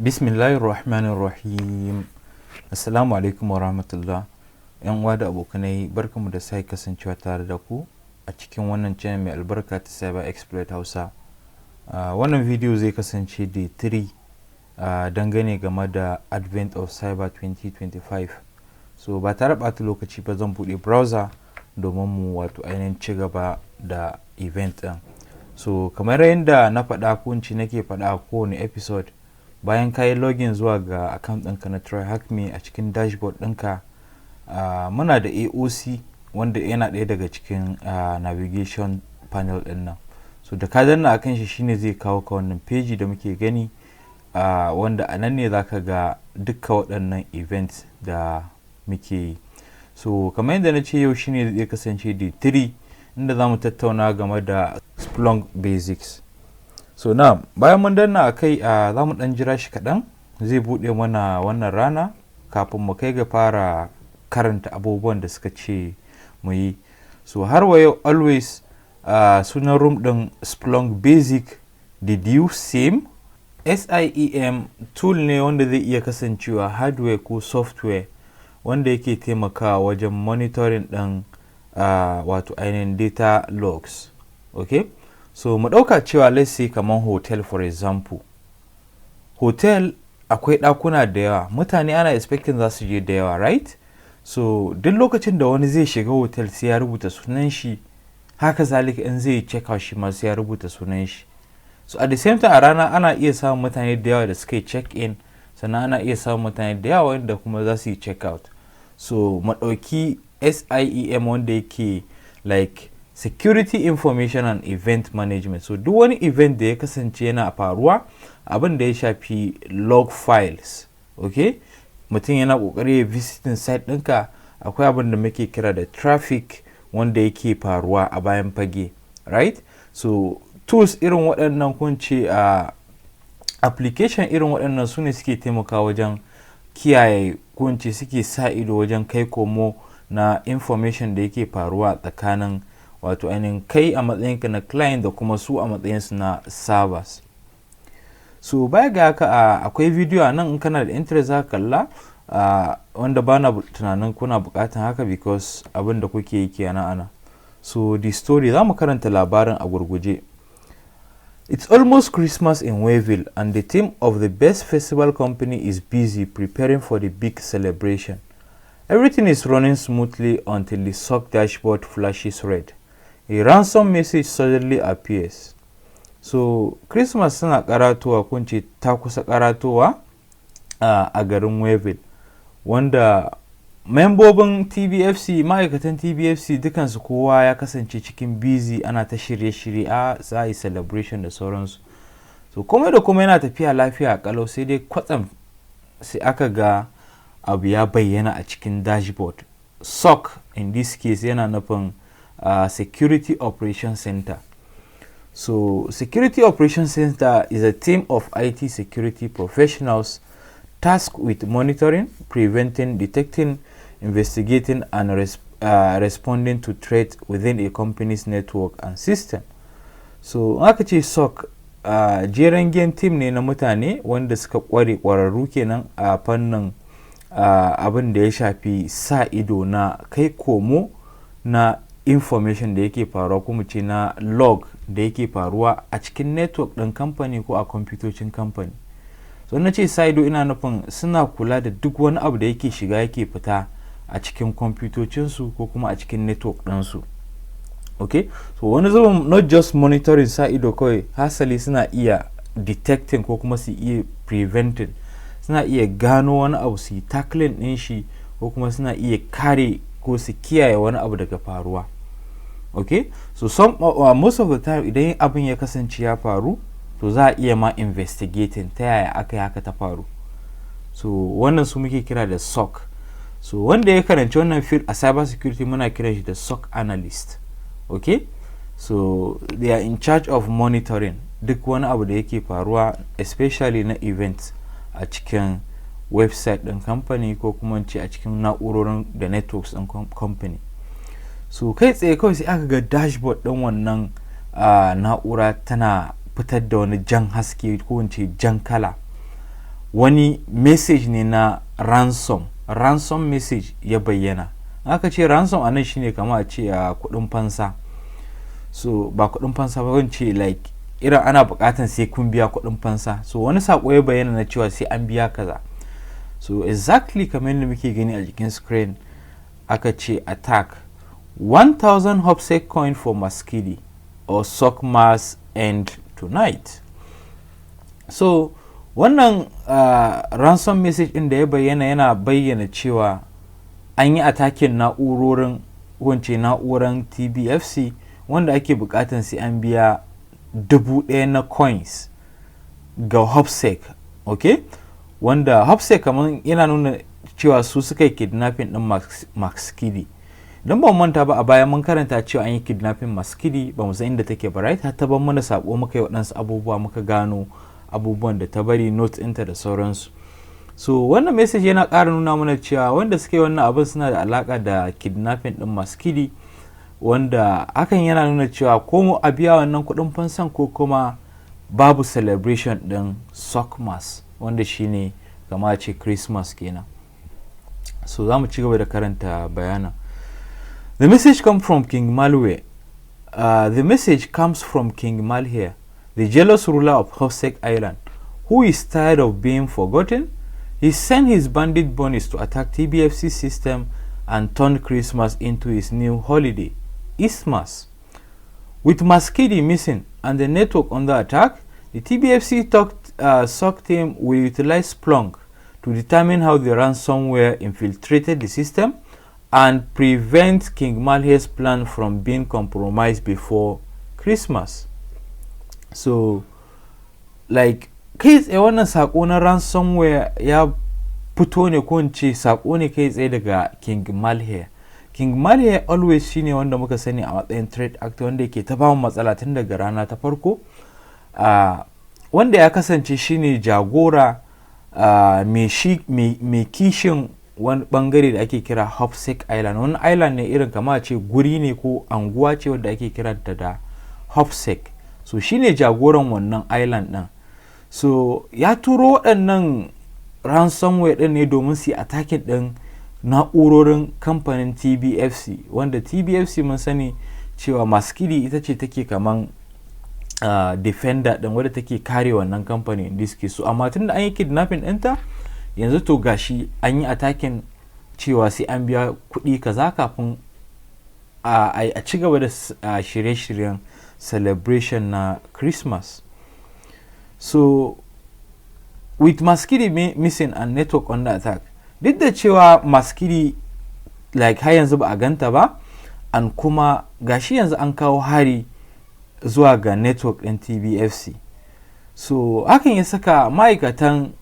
Bismillahirrahmanirrahim. Assalamu alaikum wa rahmatullah. Yan uwa da abokanai, barkamu da sai kasancewa tare da ku a cikin wannan channel mai albarka ta Cyber Exploit Hausa. Wannan video zai kasance day 3 dangane game da Advent of Cyber 2025. So ba tare ɓata lokaci ba zan buɗe browser domin mu wato ainihin ci gaba da event ɗin. So kamar yadda na faɗa kunci nake faɗa a kowane episode, bayan ka yi login zuwa ga account ɗinka na TryHackMe a cikin dashboard ɗinka, muna da AOC wanda yana ɗaya daga cikin navigation panel ɗin nan. So da ka danna akan shi shine zai kawo ka wannan page da muke gani, wanda a nan ne za ka ga dukkan waɗannan events da muke yi. So kamar yadda na ce, yau shine zai kasance day 3 inda za mu tattauna game da Splunk basics. So na bayan mun danna a kai, za mu dan jira shi kaɗan, zai buɗe mana wannan rana kafin mu kai ga fara karanta abubuwan da suka ce mu yi. So har wa yau always sunan room ɗin Splunk basic. Did you SIEM? SIEM tool ne wanda zai iya kasancewa hardware ko software wanda yake taimakawa wajen monitoring ɗin wato ainihin data logs. Okay? So mu ɗauka cewa let's say kamar hotel for example. Hotel akwai ɗakuna da yawa, mutane ana expecting za su je da yawa, right? So duk lokacin da wani zai shiga hotel sai ya rubuta sunan shi, haka zalika in zai check out shi ma sai ya rubuta sunan shi. So at the same time a rana ana iya samun mutane da yawa da suka yi check in, sannan ana iya samun mutane da yawa wanda kuma za su yi check out. So mu ɗauki SIEM wanda yake like security information and event management. So duk wani event da ya kasance yana faruwa, abin da ya shafi log files, okay? Mutum yana kokari ya visiting site ɗinka, akwai abin da muke kira da traffic wanda yake faruwa a bayan fage, right? So tools irin waɗannan kunce application irin waɗannan su ne suke taimakawa wajen kiyaye kunce, suke sa ido wajen kai komo na information da yake faruwa tsakanin wato ainihin kai a matsayinka na client da kuma su a matsayinsu na servers. So baya ga haka akwai video a nan in kana da interest za ka kalla, wanda bana tunanin kuna bukatan haka because abin da kuke yi kenan ana. So the story, za mu karanta labarin a gurguje. It's almost Christmas in Wayville and the team of the best festival company is busy preparing for the big celebration. Everything is running smoothly until the SOC dashboard flashes red. A ransom message suddenly appears. So Christmas suna karatowa, kunce ta kusa karatowa a garin Wayville, wanda membobin TBFC, ma'aikatan TBFC dukansu kowa ya kasance cikin busy, ana ta shirye-shirye za a yi celebration da sauransu. So komai da kuma yana tafiya lafiya kalau, sai dai kwatsam sai aka ga abu ya bayyana a cikin dashboard. SOC in this case yana nufin Security Operations Center. So Security Operations Center is a team of IT security professionals tasked with monitoring, preventing, detecting, investigating and responding to threats within a company's network and system. So aka ce SOC jeren gen team ne na mutane wanda suka ƙwararru kenan a fannin abin da ya shafi sa ido na kai komo na information da yake faruwa, kuma ce na log da yake faruwa a cikin network ɗin kamfani ko a kwamfutocin kamfani. So na ce sa ido ina nufin suna kula da duk wani abu da yake shiga yake fita a cikin kwamfutocinsu ko kuma a cikin network ɗinsu. Okay? So wani zubin not just monitoring sa ido kawai, hasali suna iya detecting ko kuma su iya preventing, suna iya gano wani abu su yi tackling ɗin shi, ko kuma suna iya kare ko su kiyaye wani abu daga faruwa. Okay? So most of the time idan abin ya kasance ya faru, to za a iya ma investigating ta yaya aka yi haka ta faru. So wannan su muke kira da SOC. So wanda ya karanci wannan field a cyber security muna kiran shi da SOC analyst. Okay? So they are in charge of monitoring duk wani abu da yake faruwa, especially na events a cikin website ɗin company ko kuma ce a cikin na'urorin da networks ɗin company. So kai tsaye kawai sai aka ga dashboard ɗin wannan na'ura tana fitar da wani jan haske ko jan kala, wani message ne na ransom message ya bayyana. Aka ce ransom anan shine kama a ce a kudin fansa. So ba kudin fansa ba, wance like irin ana bukatan sai kun biya kudin fansa. So wani sako ya bayyana na cewa sai an biya kaza. So exactly kamar yadda muke gani a jikin screen, aka ce attack 1000 hopsec coin for maskidi or sock mass end tonight. So wannan ransom message din da ya bayyana yana bayyana cewa an yi attacking na'urorin na'uran TBFC wanda ake bukatan sai an biya 1000 na coins ga hopsec. Okay, wanda hopsec kamar yana nuna cewa su suka yi kidnapping din maskidi. Don ba manta ba a baya mun karanta cewa an yi kidnapping maskidi, ba mu san inda take ba, right? Ta ban mana sako muka yi waɗansu abubuwa, muka gano abubuwan da ta bari, note ɗinta da sauransu. So wannan message yana ƙara nuna mana cewa wanda suke wannan abin suna da alaƙa da kidnapping ɗin maskidi, wanda hakan yana nuna cewa ko mu a biya wannan kuɗin fansan ko kuma babu celebration ɗin sockmas, wanda shine kama ce Christmas kenan. So za mu ci gaba da karanta bayanan. The message comes from King Malware. The message comes from King Malware, the jealous ruler of Hopsec Island, who is tired of being forgotten. He sent his bandit bunnies to attack TBFC system and turned Christmas into his new holiday, Ismas. With Maskidi missing and the network under attack, the TBFC SOC team will utilize Splunk to determine how the ransomware infiltrated the system and prevent King Malware's plan from being compromised before Christmas. So, like, kai tsaye wannan sako na ransomware ya fito ne, ko in ce sako ne kai tsaye daga King Malware. King Malware always shine wanda muka sani a matsayin threat actor, wanda yake ta bamu matsala tun daga rana ta farko, wanda ya kasance shine jagora mai kishin wani bangare da ake kira Hopsec Island. Wani island ne irin kama ce guri ne ko anguwa ce wadda ake kiranta da Hopsec. So shine jagoran wannan island din. So ya turo waɗannan ransomware din ne domin su yi attacking din na'urorin kamfanin TBFC, wanda TBFC mun sani cewa maskidi ita ce take kaman defender din wadda take kare wannan kamfani in this case. So amma tun da an yi kidnapping ɗinta, yanzu to gashi an yi attacking cewa sai an biya kuɗi kaza kafin a ci gaba da shirye-shiryen celebration na Christmas. So with maskidi missing and network under attack, duk da cewa maskidi like har yanzu ba a ganta ba, an kuma gashi yanzu an kawo hari zuwa ga network ɗin TBFC. So hakan ya saka ma'aikatan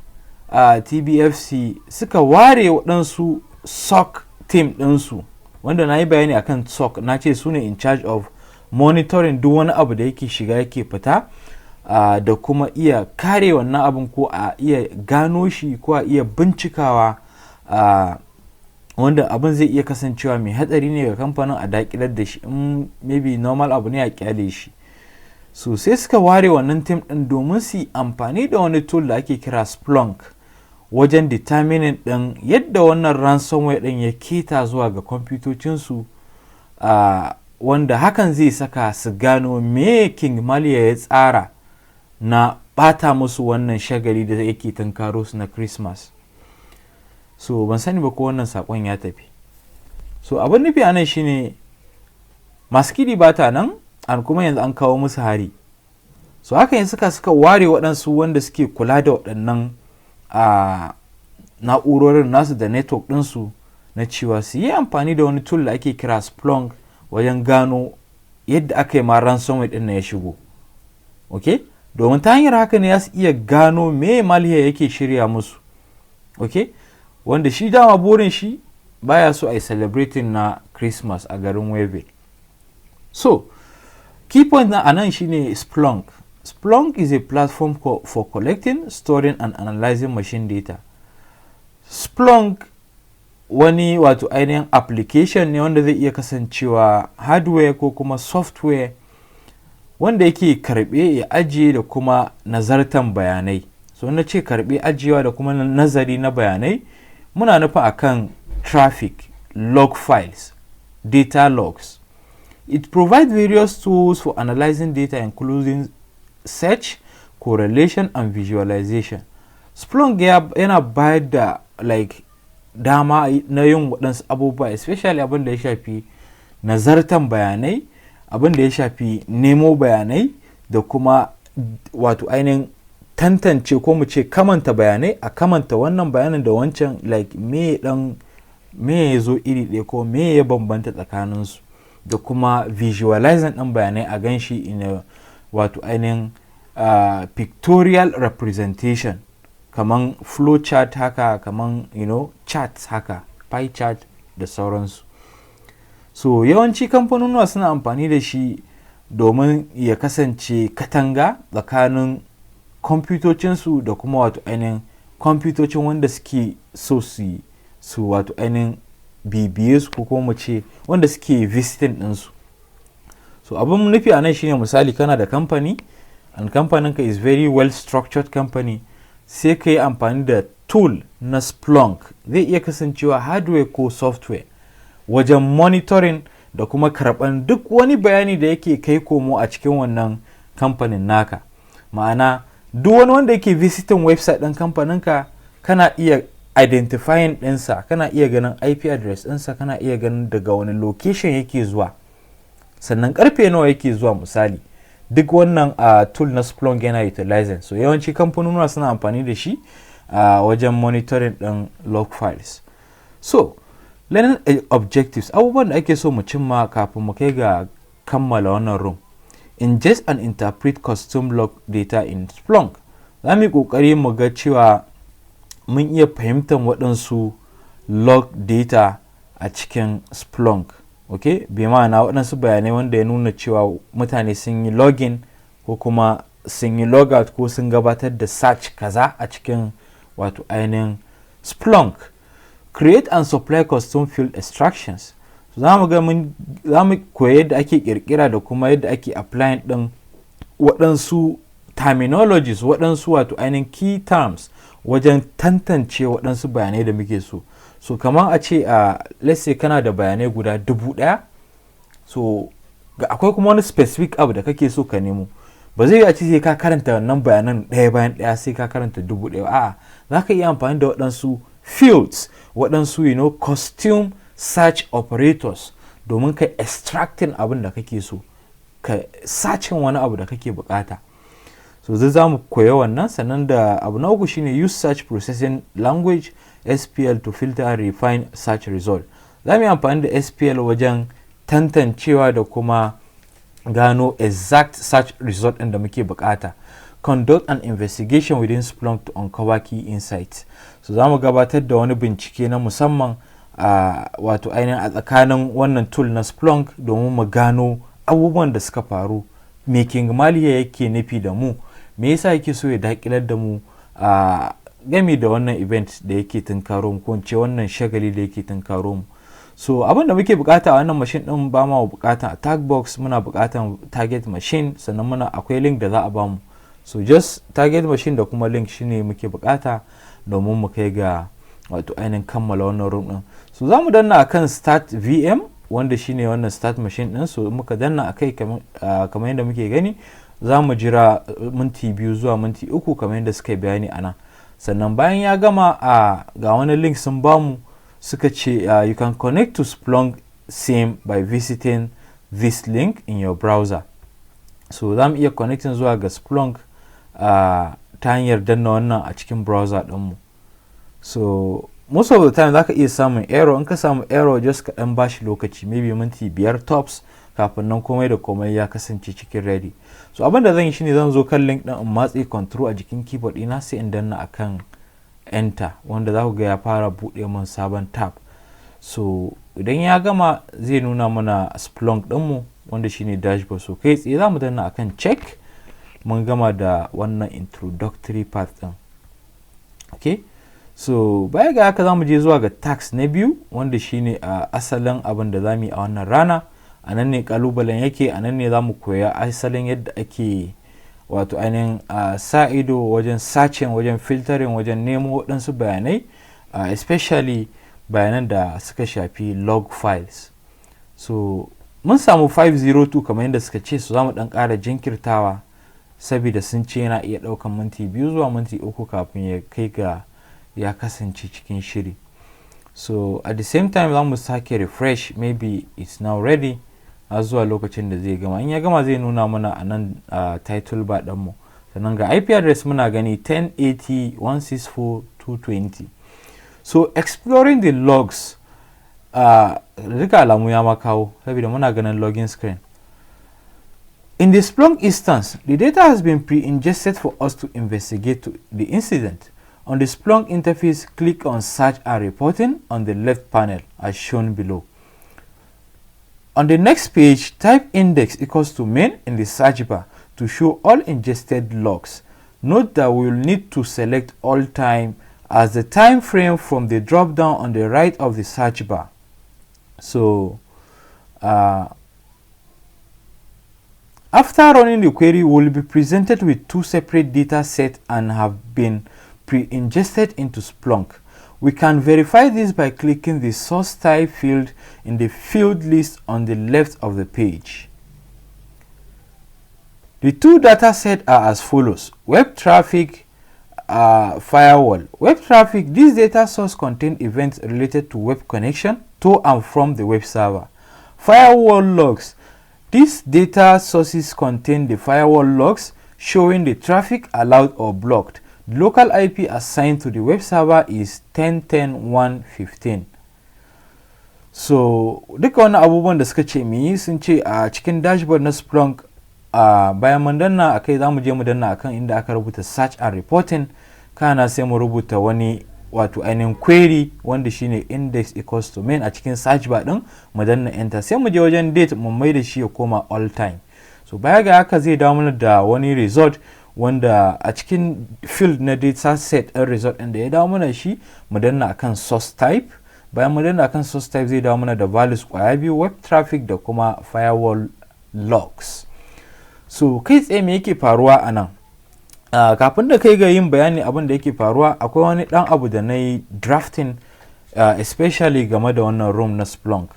TBFC suka ware waɗansu SOC team ɗinsu, wanda na yi bayani akan SOC, na ce su ne in charge of monitoring duk wani abu da yake shiga yake fita, da kuma iya kare wannan abin, ko a iya gano shi, ko a iya bincikawa, wanda abin zai iya kasancewa mai hatsari ne ga kamfanin, a dakilar da shi, in maybe normal abu ne a kyale shi. So sai suka ware wannan team ɗin domin su yi amfani da wani tool da ake kira Splunk wajen determining ɗin yadda wannan ransomware ɗin ya keta zuwa ga kwamfutocinsu, wanda hakan zai saka su gano me King Malware ya tsara na bata musu wannan shagali da yake tunkaro su na Christmas. So ban sani ba ko wannan sakon ya tafi. So abin nufi anan shine maskidi bata nan, an kuma yanzu an kawo musu hari. So haka yanzu suka ware waɗansu wanda suke kula da waɗannan na'urorin nasu da network ɗinsu, na cewa su yi amfani da wani tool da ake kira Splunk wajen gano yadda aka yi ma ransomware ɗin na ya shigo. Okay? Domin ta hanyar haka ne ya su iya gano me Malware yake shirya musu. Okay? Wanda shi dama burin shi baya so a yi celebrating na Christmas a garin Webe. So key point na anan shine Splunk. Splunk is a platform for collecting, storing and analyzing machine data. Splunk wani wato ainihin application ne wanda zai iya kasancewa hardware ko kuma software wanda yake karbe ya ajiye da kuma nazartan bayanai. so na ce karbi ajiyewa da kuma nazari na bayanai muna nufin akan traffic log files data logs. It provides various tools for analyzing data including search, correlation and visualization. Splunk yana bayar da like dama na yin waɗansu abubuwa, especially abin da ya shafi nazartan bayanai, abin da ya shafi nemo bayanai da kuma wato ainihin tantance ko mu ce kamanta bayanai, a kamanta wannan bayanin da wancan, like me ya zo iri ɗaya ko me ya bambanta tsakaninsu, da kuma visualizing ɗin bayanai a ganshi in wato ainihin pictorial representation kaman flow chart haka, kaman charts haka, pie chart da sauransu. So yawanci kamfanonuwa suna amfani da shi domin ya kasance katanga tsakanin kwamfutocinsu da kuma wato ainihin kwamfutocin wanda suke so su wato ainihin bibiye su ko kuma ce wanda suke visiting ɗinsu. So abin nufi a nan shine misali kana da kamfani and kamfaninka is very well structured company, sai ka yi amfani da tool na Splunk, zai iya kasancewa hardware ko software, wajen monitoring da kuma karɓan duk wani bayani da yake kai komo a cikin wannan kamfanin naka. Ma'ana duk wani wanda yake visiting website ɗin kamfaninka kana iya identifying ɗinsa, kana iya ganin IP address ɗinsa, kana iya ganin daga wani location yake zuwa, sannan karfe nawa yake zuwa misali. Duk wannan tool na Splunk yana utilizing. So yawanci kamfanonuwa suna amfani da shi wajen monitoring ɗin log files. So learning objectives, abubuwan da ake so mu cimma kafin mu kai ga kammala wannan room. Ingest and interpret custom log data in Splunk. Za mu yi ƙoƙari mu ga cewa mun iya fahimtar waɗansu log data a cikin Splunk. Okay? Bai ma'ana waɗansu bayanai wanda ya nuna cewa mutane sun yi login ko kuma sun yi logout ko sun gabatar da search kaza a cikin wato ainihin Splunk. Create and supply custom field extractions. So za mu koyi yadda ake kirkira da kuma yadda ake applying ɗin waɗansu terminologies, waɗansu wato ainihin key terms wajen tantance waɗansu bayanai da muke so. So kamar a ce let's say kana da bayanai guda 1000, so akwai kuma wani specific abu da kake so ka nemo, ba zai yi a ce sai ka karanta wannan bayanan ɗaya bayan ɗaya sai ka karanta 1000. A'a, za ka iya amfani da waɗansu fields, waɗansu custom search operators domin ka extracting abin da kake so, ka searching wani abu da kake bukata. So zai za mu koya wannan. Sannan da abu na uku shine use search processing language SPL to filter and refine search result. Za mu yi amfani da SPL wajen tantancewa da kuma gano exact search result ɗin da muke bukata. Conduct an investigation within Splunk to uncover key insights. So za mu gabatar da wani bincike na musamman wato ainihin a tsakanin wannan tool na Splunk domin mu gano abubuwan da suka faru, me King Maliya yake nufi da mu, me yasa yake so ya dakilar da mu game da wannan event da yake tunkaro mu, ko in ce wannan shagali da yake tunkaro mu. So abin da muke bukata a wannan machine din, ba ma bukata a tag box, muna bukatan target machine, sannan akwai link da za a bamu. So just target machine da kuma link shine muke bukata domin mu kai ga wato ainihin kammala wannan room din. So za mu danna akan start VM wanda shine wannan start machine din. So muka danna akai kamar yadda muke gani, za mu jira minti 2 zuwa minti 3 kamar yadda suka bayani ana. Sannan bayan ya gama ga wani link sun bamu, suka ce you can connect to Splunk SIEM by visiting this link in your browser. So za mu iya connecting zuwa ga Splunk ta hanyar danna wannan a cikin browser ɗinmu. So most of the time za ka iya samun error. In ka samu error, just ka ɗan bashi lokaci, maybe minti 5 tops, kafin nan komai da komai ya kasance cikin ready. So abin da zan yi shine zan zo kan link ɗin in matse control a jikin keyboard ɗina, sai in danna akan enter, wanda za ku ga ya fara buɗe min sabon tab. So idan ya gama zai nuna mana Splunk ɗinmu wanda shine dashboard. So kai tsaye za mu danna akan check. Mun gama da wannan introductory part ɗin. Okay, so baya ga haka za mu je zuwa ga task na biyu, wanda shine asalin abin da za mu yi a wannan rana. A nan ne kalubalen yake, a nan ne za mu koya asalin yadda ake wato ainihin sa ido wajen searching, wajen filtering, wajen nemo waɗansu bayanai, especially bayanan da suka shafi log files. So mun samu 502 kamar yadda suka ce, su za mu ɗan ƙara jinkirtawa saboda sun ce yana iya ɗaukan minti 2 zuwa minti 3 kafin ya kai ga ya kasance cikin shiri. So at the same time za mu sake refresh, maybe it's now ready, har zuwa lokacin da zai gama. In ya gama zai nuna mana a nan title bar ɗinmu, sannan ga IP address muna gani 1080.164.220. So exploring the logs, rika alamu ya makawo saboda muna ganin login screen. In the Splunk instance, the data has been pre-ingested for us to investigate the incident. On the Splunk interface, click on Search and Reporting on the left panel as shown below. On the next page, type index equals to main in the search bar to show all ingested logs. Note that we will need to select all time as the time frame from the drop down on the right of the search bar. So after running the query, we will be presented with 2 separate data sets and have been pre-ingested into Splunk. We can verify this by clicking the source type field in the field list on the left of the page. The 2 data sets are as follows: web traffic, firewall. Web traffic, this data source contains events related to web connection to and from the web server. Firewall logs, these data sources contain the firewall logs showing the traffic allowed or blocked. The local IP assigned to the web server is 10.10.1.15. So duka wani abubuwan da suka ce mi sun ce a cikin dashboard na Splunk, bayan mun danna akai za mu je mu danna akan inda aka rubuta search and reporting, kana sai mu rubuta wani wato ainihin query wanda shine index equals to main a cikin search bar din, mu danna enter, sai mu je wajen date mu mai da shi ya koma all time. So baya ga haka zai dawo mana da wani result wanda a cikin field na data set ɗin result ɗin da ya dawo mana shi, mu danna akan source type. Bayan mu danna akan source type zai dawo mana da values kwaya biyu, web traffic da kuma firewall logs. So kai tsaye me yake faruwa a nan? Kafin da kai ga yin bayani abin da yake faruwa, akwai wani dan abu da na yi drafting especially game da wannan room na Splunk.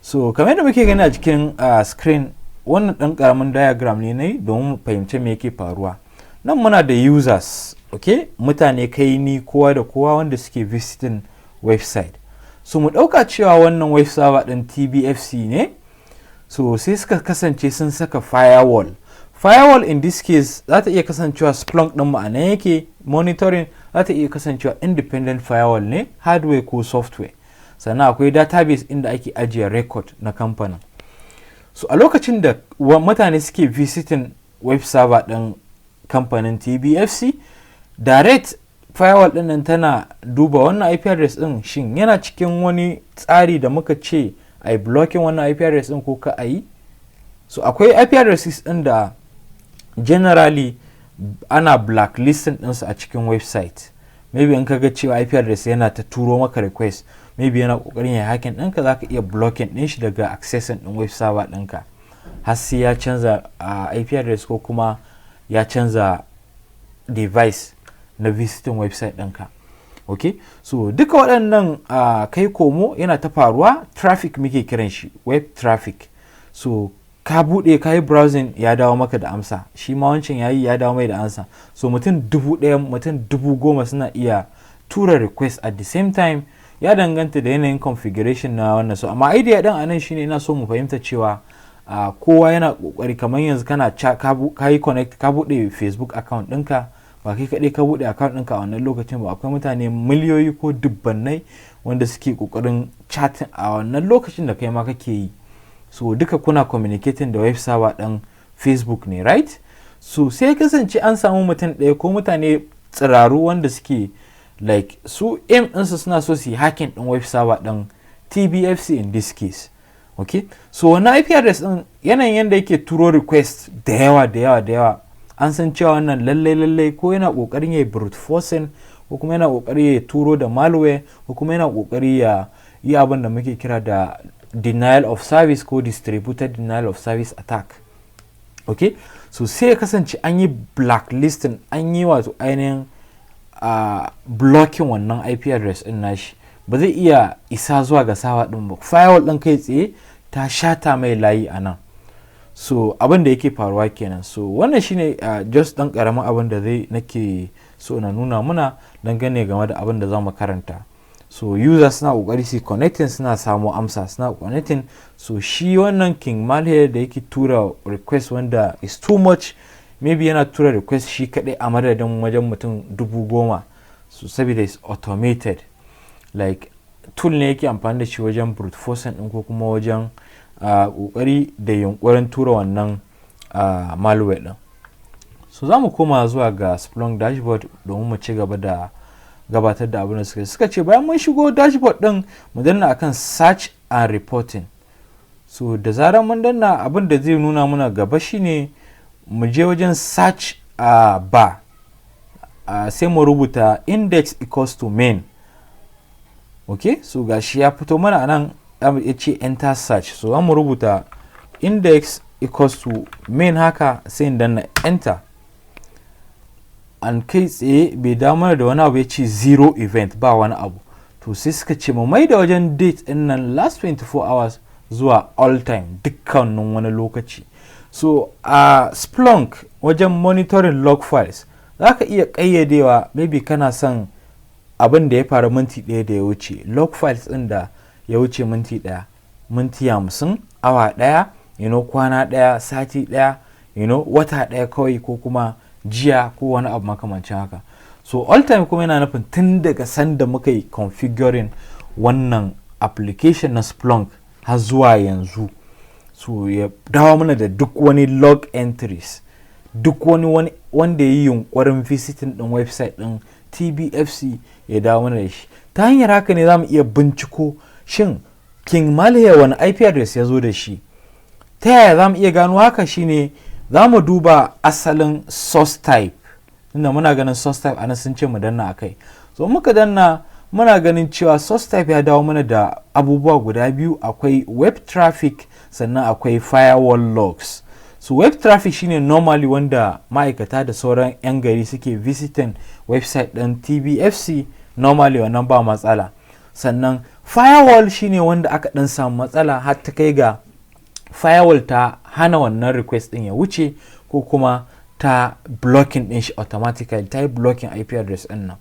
So kamar da muke gani a cikin screen, wannan dan karamin diagram ne na yi domin mu fahimci me yake faruwa. Nan muna da users, okay, mutane, kai, ni, kowa da kowa wanda suke visiting website. So mu dauka cewa wannan web server din TBFC ne, so sai suka kasance sun saka firewall. Firewall in this case za ta iya kasancewa Splunk din ma'ana yake monitoring, za ta iya kasancewa independent firewall ne, hardware ko software. Sannan akwai database inda ake ajiye record na kamfanin. So a lokacin da mutane suke visiting web server din kamfanin TBFC, direct firewall din nan tana duba wannan IP address din shin yana cikin wani tsari da muka ce ai blocking wannan IP address din ko ka ayi. So akwai IP addresses din da generally ana blacklisting ɗinsu a cikin website. Maybe in kaga cewa IP address yana ta turo maka request, maybe yana kokarin ya hacking ɗinka, zaka iya blocking ɗin shi daga accessing ɗin web server ɗinka har sai ya canza IP address ko kuma ya canza device na visiting website ɗinka. Okay, so duka waɗannan kai komo yana ta faruwa, traffic muke kiran shi, web traffic. So ka buɗe ka yi browsing ya dawo maka da amsa, shi ma wancan yayi ya dawo mai da amsa. So mutum 1000 mutum 10,000 suna iya tura request at the same time, ya danganta da yanayin configuration na wannan. So amma idea din anan shine ina so mu fahimta cewa kowa yana kokari, kamar yanzu kana ka yi connect, ka buɗe Facebook account ɗinka, ba kai kaɗai ka buɗe account ɗinka a wannan lokacin ba, akwai mutane miliyoyi ko dubbannai wanda suke kokarin chatting a wannan lokacin da kai ma kake yi. So duka kuna communicating da web server ɗin Facebook ne, right? So sai kasance an samu mutum ɗaya ko mutane tsiraru wanda suke like su aim ɗinsu suna so su yi hacking ɗin web server ɗin TBFC in this case. Okay, so wannan IP address ɗin yanayin yadda yake turo request da yawa an san cewa wannan lallai ko yana kokarin ya brute forcing, ko kuma yana kokari ya turo da malware, ko kuma yana kokari ya yi abin da muke kira da denial of service ko distributed denial of service attack. okay, so sai ya kasance an yi blacklisting, an yi wato ainihin blocking wannan IP address din nashi, ba zai iya isa zuwa ga sawa din ba. Firewall din kai tsaye ta shata mai layi a nan. So abin da yake faruwa kenan. So wannan shine just dan karamin abin da zai nake so na nuna muna dangane game da abin da za mu karanta. So users suna kokari su connecting, suna samu amsa, suna connecting. So shi wannan king malware da yake tura request wanda is too much, maybe yana tura request shi kadai a madadin wajen mutum 10,000. So saboda is automated, like tool ne yake amfani da shi wajen brute forcing din ko kuma wajen kokari da yunkurin tura wannan malware din. So za mu koma zuwa ga Splunk dashboard domin mu ci gaba da gabatar da abin da suka ce. Bayan mun shigo dashboard din, mu danna akan search and reporting. So da zarar mun danna, abin da zai nuna muna gaba shine mu je wajen search bar, sai mu rubuta index equals to main. Okay, so gashi ya fito mana anan, ya ce enter search. So za mu rubuta index equals to main haka, sai in danna enter. An kai tsaye bai damar da wani abu, ya ce zero event, ba wani abu. To sai suka ce mu mai da wajen date din nan last 24 hours zuwa all time, dukkanin wani lokaci. So Splunk wajen monitoring log files za ka iya ƙayyadewa, maybe kana son abin da ya faru minti ɗaya da ya wuce, log files ɗin da ya wuce minti ɗaya, minti 50, awa ɗaya, kwana ɗaya, sati ɗaya, wata ɗaya kawai, ko kuma jiya ko wani abu makamancin haka. So all time kuma yana nufin tun daga sanda muka yi configuring wannan application na Splunk har zuwa yanzu. So ya dawo mana da duk wani log entries, duk wani wanda ya yi yunkurin visiting din website din TBFC ya dawo mana da shi. Ta hanyar haka ne za mu iya binciko shin king malware wani IP address ya zo da shi. Ta yaya za mu iya gano haka? shine za mu duba asalin source type, inda muna ganin source type ana sun ce mu danna akai. So muka danna, muna ganin cewa source type ya dawo mana da abubuwa guda biyu, akwai web traffic sannan akwai firewall logs. So web traffic shine normally wanda ma'aikata da sauran 'yan gari suke visiting website ɗin TBFC, normally wannan ba matsala. Sannan firewall shine wanda aka ɗan samu matsala har ta kai ga firewall ta hana wannan request ɗin ya wuce, ko kuma ta blocking ɗin shi automatically, ta yi blocking IP address ɗin nan.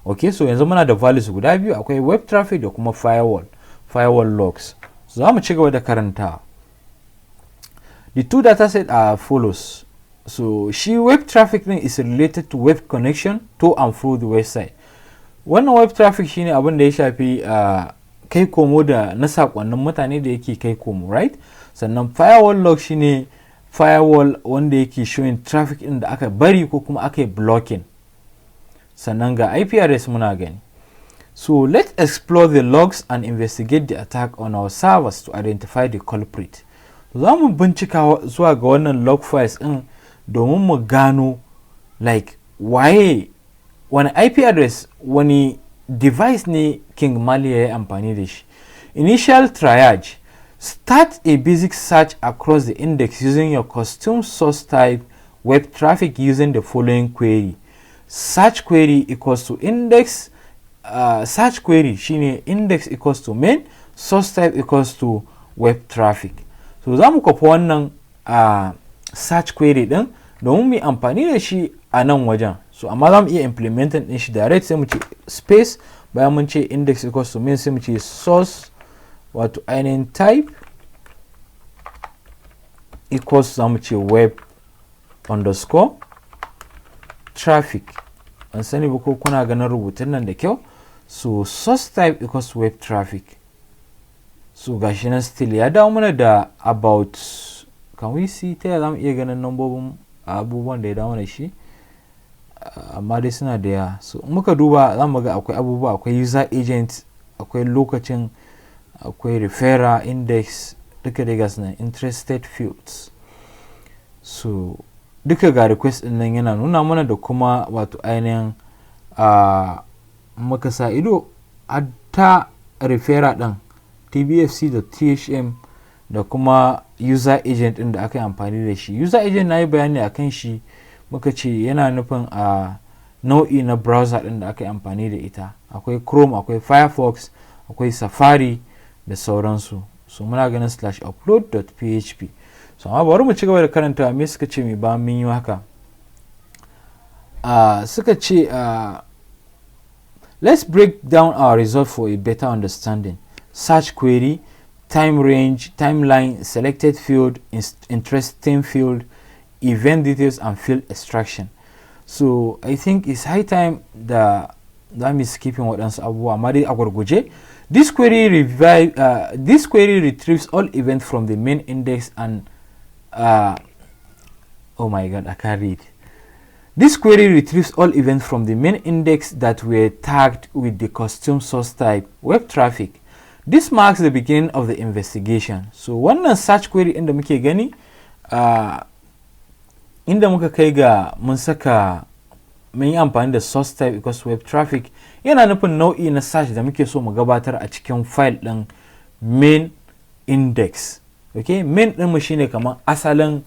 Okay, so yanzu muna da values guda biyu, akwai web traffic da kuma firewall logs. So za mu ci gaba da karanta. The two dataset are follows. So shi web traffic din is related to web connection to and through the website. Wannan web traffic shine abin da ya shafi kai komo da na sakonnin mutane da yake kai komo, right? Sannan firewall log shine firewall wanda yake showing traffic din da aka bari ko kuma aka yi blocking. Sannan ga IP address muna gani. So let's explore the logs and investigate the attack on our servers to identify the culprit. Za mu bincika zuwa ga wannan log files din domin mu gano like waye, wani IP address, wani device ne king malware ya amfani da shi. Initial triage. Start a basic search across the index using your custom source type web traffic using the following query. Search query equals to index, search query shine index equals to main, source type equals to web traffic. So za mu kwafi wannan search query din domin mu amfani da shi a nan wajen. So amma za mu iya implementing din shi direct, sai mu ce space, bayan mun ce index equals to main sai mu ce source wato ainihin type equals, za mu ce web underscore traffic. An sani ba ko kuna ganin rubutun nan da kyau. So source type equals web traffic. So gashi nan still ya dawo mana da about, can we see ta yaya za mu iya ganin nambobin abubuwan da ya dawo da shi, amma dai suna da yawa. So muka duba za mu ga akwai abubuwa, akwai user agent, akwai lokacin, akwai referrer, index, duka dai gasu nan, interested fields. So duka ga request din nan yana nuna mana da kuma wato ainihin muka sa ido a ta referrer din tbfc.thm da kuma user agent ɗin da aka yi amfani da shi. User agent na yi bayani a kan shi, muka ce yana nufin a nau'i na browser ɗin da aka yi amfani da ita. Akwai Chrome, akwai Firefox, akwai Safari da sauransu. So muna ganin /upload.php. So amma bari mu ci gaba da karanta me suka ce mai ba mun yi haka. Suka ce let's break down our result for a better understanding. Search query, time range, timeline, selected field, interesting field, event details, and field extraction. So I think it's high time that I'm skipping waɗansu abubuwa amma dai a gurguje. This query retrieves all events from the main index and oh my god, I can't read. This query retrieves all events from the main index that were tagged with the custom source type web traffic. This marks the beginning of the investigation. So wannan search query inda muke gani inda muka kai ga mun yi amfani da source type because web traffic yana nufin nau'i na search da muke so mu gabatar a cikin file ɗin main index. Okay, main ɗin mu shine kamar asalin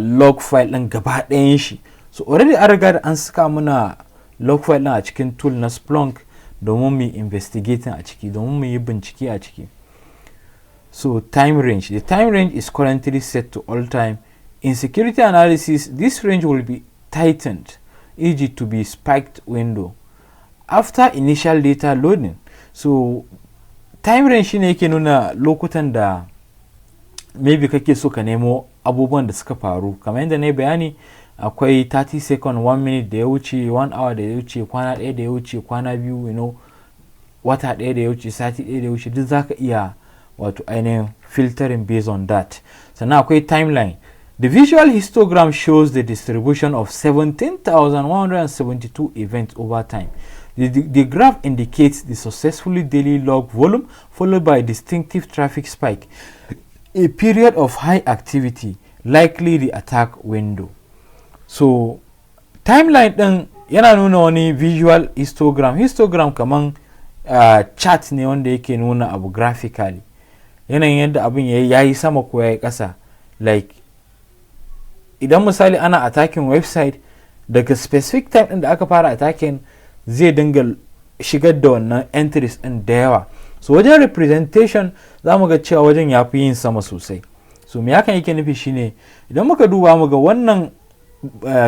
log file ɗin gaba ɗayan shi. So already an riga da an saka muna log file ɗin a cikin tool na Splunk domin mu investigating a ciki, domin mu yi bincike a ciki. So time range, the time range is currently set to all time. In security analysis, this range will be tightened, e.g. to be spiked window after initial data loading. So time range shine yake nuna lokutan da maybe kake so ka nemo abubuwan da suka faru. Kamar yadda na yi bayani, akwai 30 second, 1 minute da ya wuce, 1 hour da ya wuce, kwana ɗaya da ya wuce, kwana biyu, wata ɗaya da ya wuce, sati ɗaya da ya wuce, duk zaka iya wato ainihin filtering based on that. Sannan akwai timeline. The visual histogram shows the distribution of 17,172 events over time. The graph indicates the successfully daily log volume followed by a distinctive traffic spike, a period of high activity, likely the attack window. So timeline ɗin yana nuna wani visual histogram. Histogram kaman chart ne wanda yake nuna abu graphically. Yanayin yadda abin ya yi sama ko ya yi ƙasa. Like idan misali ana attacking website, daga specific time ɗin da aka fara attacking zai dinga shigar da wannan entries ɗin da yawa. So wajen representation za mu ga cewa wajen ya fi yin sama sosai. So me hakan yake nufi shine idan muka duba mu ga wannan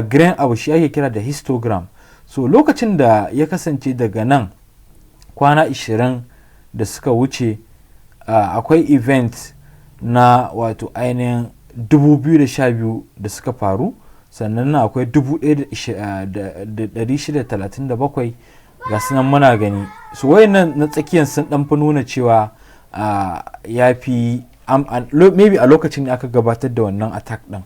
green abu shi ake kira da histogram. So lokacin da ya kasance daga nan kwana 20 da suka wuce akwai event na wato ainihin 2012 da suka faru, sannan na akwai 1637 ga sunan muna gani. So wayannan na tsakiyar sun dan fi nuna cewa ya fi maybe a lokacin da aka gabatar da wannan attack din,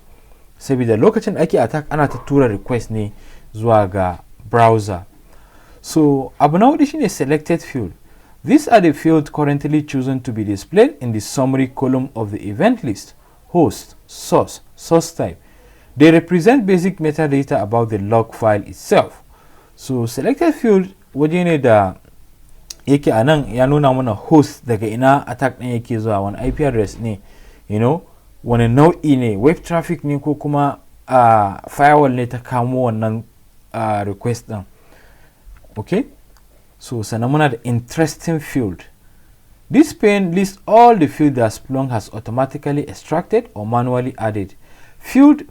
saboda lokacin da ake attack ana ta tura request ne zuwa ga browser. So abu na hudu shine selected field. These are the fields currently chosen to be displayed in the summary column of the event list. Host, source, source type. They represent basic metadata about the log file itself. So selected field waje ne da yake a nan ya nuna mana host, daga ina attack ɗin yake zuwa, wani IP address ne, wani nau'i ne, web traffic ne ko kuma firewall ne ta kamo wannan request ɗin. Okay, so sannan muna da interesting field. This pane lists all the fields that Splunk has automatically extracted or manually added. Field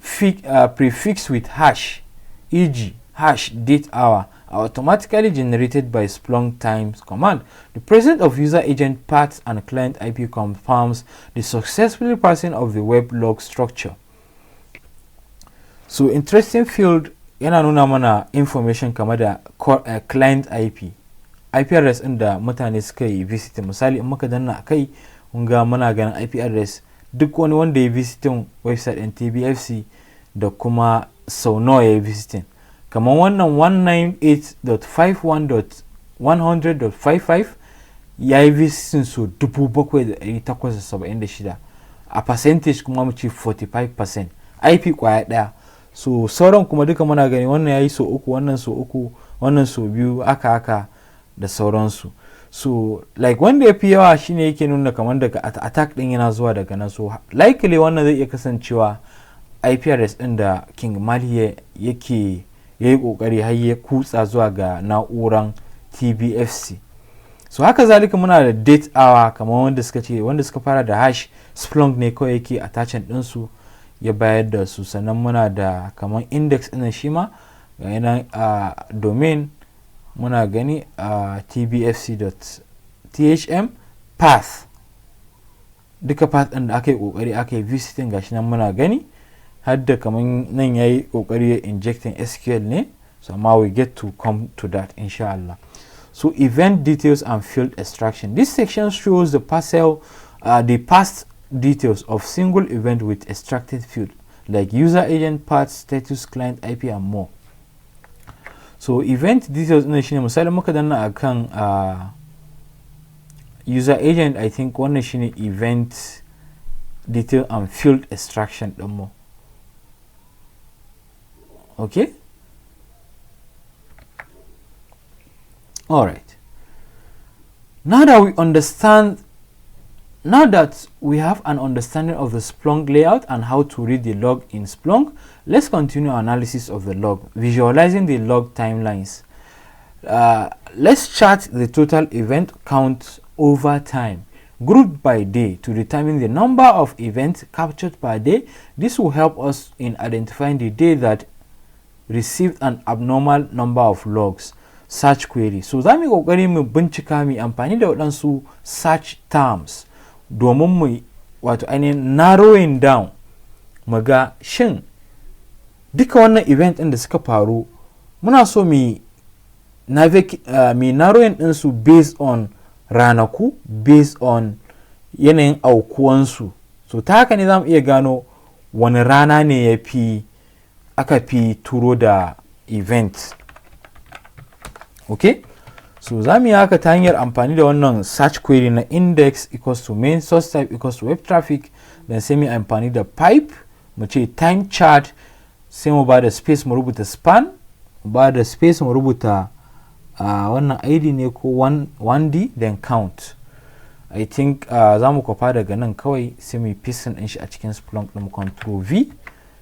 prefixed with hash, e.g. hash date hour, are automatically generated by Splunk times command. The presence of user agent paths and client IP confirms the successful passing of the web log structure. So interesting field yana nuna mana information kamar da client IP address ɗin da mutane suka yi visiting. Misali in muka danna a kai ga muna ganin IP address duk wani wanda ya visiting website ɗin TBFC da kuma sau nawa ya yi visiting. Kamar wannan 198.51.100.55 ya yi visiting so 7,876, a percentage kuma mu ce 45%, IP kwaya ɗaya. So sauran kuma duka muna gani wannan ya yi so uku, wannan so uku, wannan so biyu, aka da sauransu. so like wanda ya fi yawa shine yake nuna kamar daga attack din yana zuwa daga nan, so likely wannan zai iya kasancewa IP address din da King Mali yake yayi kokari har ya kutsa zuwa ga na'uran TBFC. So haka zalika muna da date hour kamar wanda suka fara da hash, Splunk ne kawai yake attaching din su ya bayar da su. Sannan muna da kamar index din shi ma ga yana domin muna gani tbfc.thm path, duka path din da aka yi kokari aka yi visiting gashi nan muna gani, har da kamar nan yayi kokari ya injecting SQL ne, so now we get to come to that inshallah. So event details and field extraction. This section shows the past details of single event with extracted field like user agent, path, status, client IP and more. So event details ne shine misali muka danna akan user agent, I think wannan shine event detail and field extraction din mu. Okay, all right, now that we have an understanding of the Splunk layout and how to read the log in Splunk, let's continue our analysis of the log, visualizing the log timelines. Let's chart the total event count over time, grouped by day, to determine the number of events captured per day. This will help us in identifying the day that received an abnormal number of logs. Search query. So za mu yi kokari mu bincika mu amfani da waɗansu search terms domin mu wato ainihin narrowing down mu ga shin duka wannan event ɗin da suka faru muna so mu narrowing ɗinsu based on ranaku, based on yanayin aukuwansu. So ta haka ne za mu iya gano wani rana ne aka fi turo da event. Okay, so za mu yi haka ta hanyar amfani da wannan search query na index equals to main source type equals to web traffic, then sai mu amfani da pipe mu ce time chart, sai mu ba da space mu rubuta span, mu ba da space mu rubuta wannan id ne ko 1d, then count. I think za mu kwafa daga nan kawai sai mu paste din shi a cikin Splunk din, control v,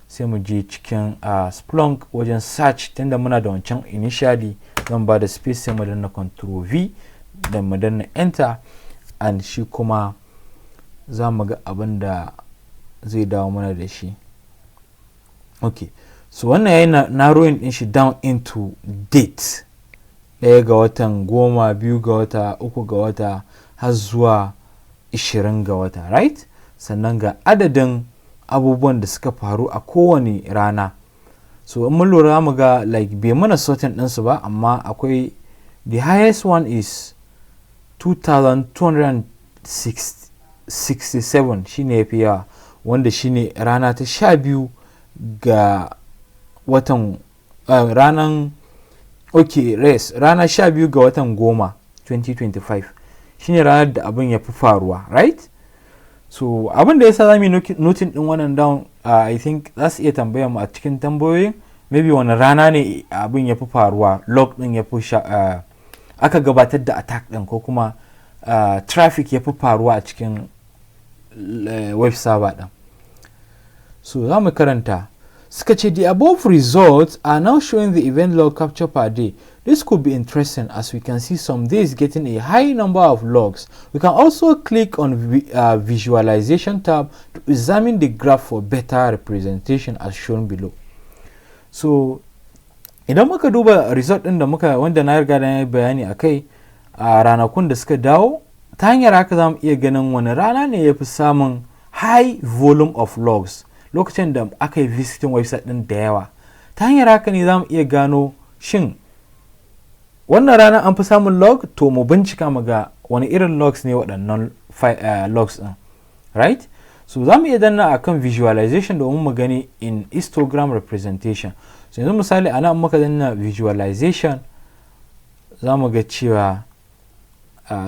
sai mu je cikin Splunk wajen search, tunda muna da wancan initially zan ba da space sai mu danna control v da mu danna enter, and shi kuma za mu ga abin da zai dawo mana da shi. Okay, so wannan yayi narrowing din shi down into date, 1 ga watan 10, 2 ga wata, 3 ga wata har zuwa 20 ga wata, right? Sannan ga adadin abubuwan da suka faru a kowane rana. So in mun lura mu ga like bai mana sorting ɗinsu ba, amma akwai the highest one is 2267 shine yafi yawa, wanda shine rana ta 12 ga watan ranar rana 12 ga watan 10 2025 shine ranar da abin ya fi faruwa, right? So abin da yasa za mu yi noting din wannan down, I think za su iya tambaya mu a cikin tambayoyin maybe wani rana ne abin ya fi faruwa, log din ya fi aka gabatar da attack din, ko kuma traffic ya fi faruwa a cikin web server din. So za mu karanta, suka ce the above results are now showing the event log capture per day. This could be interesting as we can see some days getting a high number of logs. We can also click on visualization tab to examine the graph for better representation as shown below. So idan muka duba result din da wanda na riga da bayani akai a ranakun da suka dawo, ta hanyar haka za mu iya ganin wani rana ne ya fi samun high volume of logs lokacin da aka yi visiting website din da yawa. Ta hanyar haka ne za mu iya gano shin wannan rana an fi samun log, to mu bincika mu ga wani irin logs ne waɗannan logs ɗin, right? So za mu iya danna akan visualization domin mu gani in histogram representation. So yanzu misali ana muka danna visualization za mu ga cewa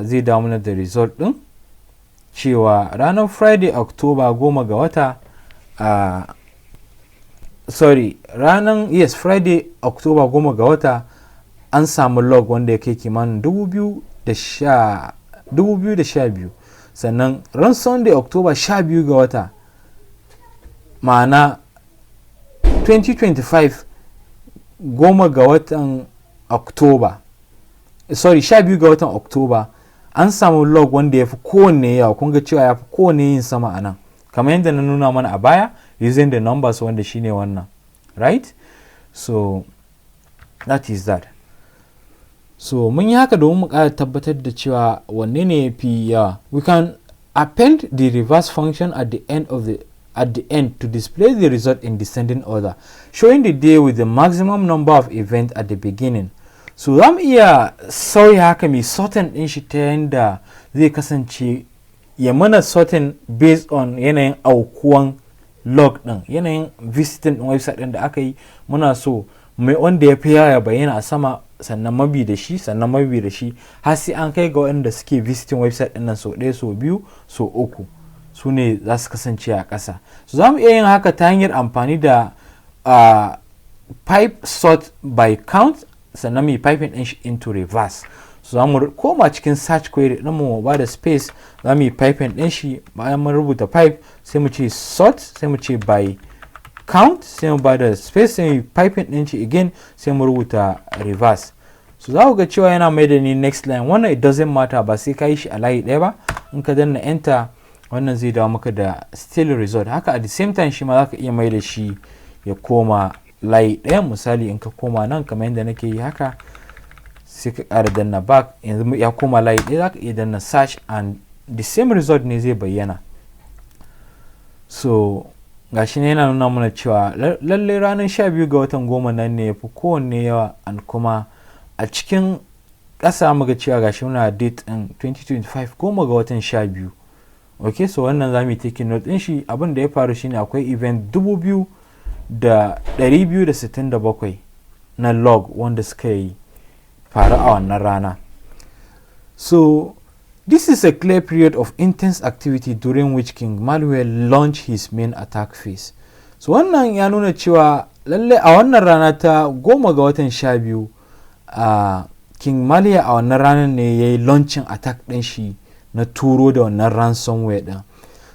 zai dawo mana da result ɗin cewa ranar Friday October 10 ga wata Friday October 10 ga wata an samu log wanda ya kai kimanin 2012 sannan ran Sunday October 12 ga wata ma'ana 2025 goma ga watan October 12 ga watan October an samu log wanda ya fi kowanne yawa. Kun ga cewa ya fi kowanne yin sama a nan kamar yadda na nuna mana a baya using the numbers wanda shine wannan, right? So that is that. So mun yi haka domin mu ƙara tabbatar da cewa wanne ne ya fi yawa. We can append the reverse function at the end to display the result in descending order, showing the day with the maximum number of events at the beginning. So za mu iya sauya haka mai sorting din shi ta yanda zai kasance ya mana sorting based on yanayin aukuwan log din, yanayin visiting din website din da aka yi. Muna so mai wanda ya fi yawa ya bayyana a sama, sannan mabi da shi, sannan mabi da shi, har sai an kai ga wanda suke visiting website din nan so ɗaya, so biyu, so uku, su ne za su kasance a ƙasa. So za mu iya yin haka ta hanyar amfani da pipe sort by count, sannan mai piping din shi into reverse. So za mu koma cikin search query din mu ba da space, za mu yi piping din shi. Bayan mun rubuta pipe sai mu ce sort, sai mu ce by count, sai mu ba da space, sai mu piping din shi again, sai mu rubuta reverse. So za ku ga cewa yana mai da ni next line. Wannan it doesn't matter, ba sai ka yi shi a layi ɗaya ba. In ka danna enter wannan zai dawo maka da still result. Haka at the same time shi ma za ka iya mai da shi ya koma layi ɗaya. Misali in ka koma nan kamar yadda nake yi haka, sai ka ƙara danna back, yanzu ya koma layi ɗaya. Za ka iya danna search and the same result ne zai bayyana. So gashi ne yana nuna mana cewa lallai ranar 12 ga watan goma nan ne ya fi kowanne yawa, and kuma a cikin ƙasa muga cewa gashi muna date in 2025 goma ga watan 12. Okay, so wannan za mu yi taking note din shi. Abin da ya faru shine akwai event 2267 na log wanda suka yi faru a wannan rana. So this is a clear period of intense activity during which King Malware launched his main attack phase. So wannan ya nuna cewa lalle a wannan rana ta goma ga watan 12 King Malware a wannan ranar ne ya yi launching attack din shi na turo da wannan ransomware din.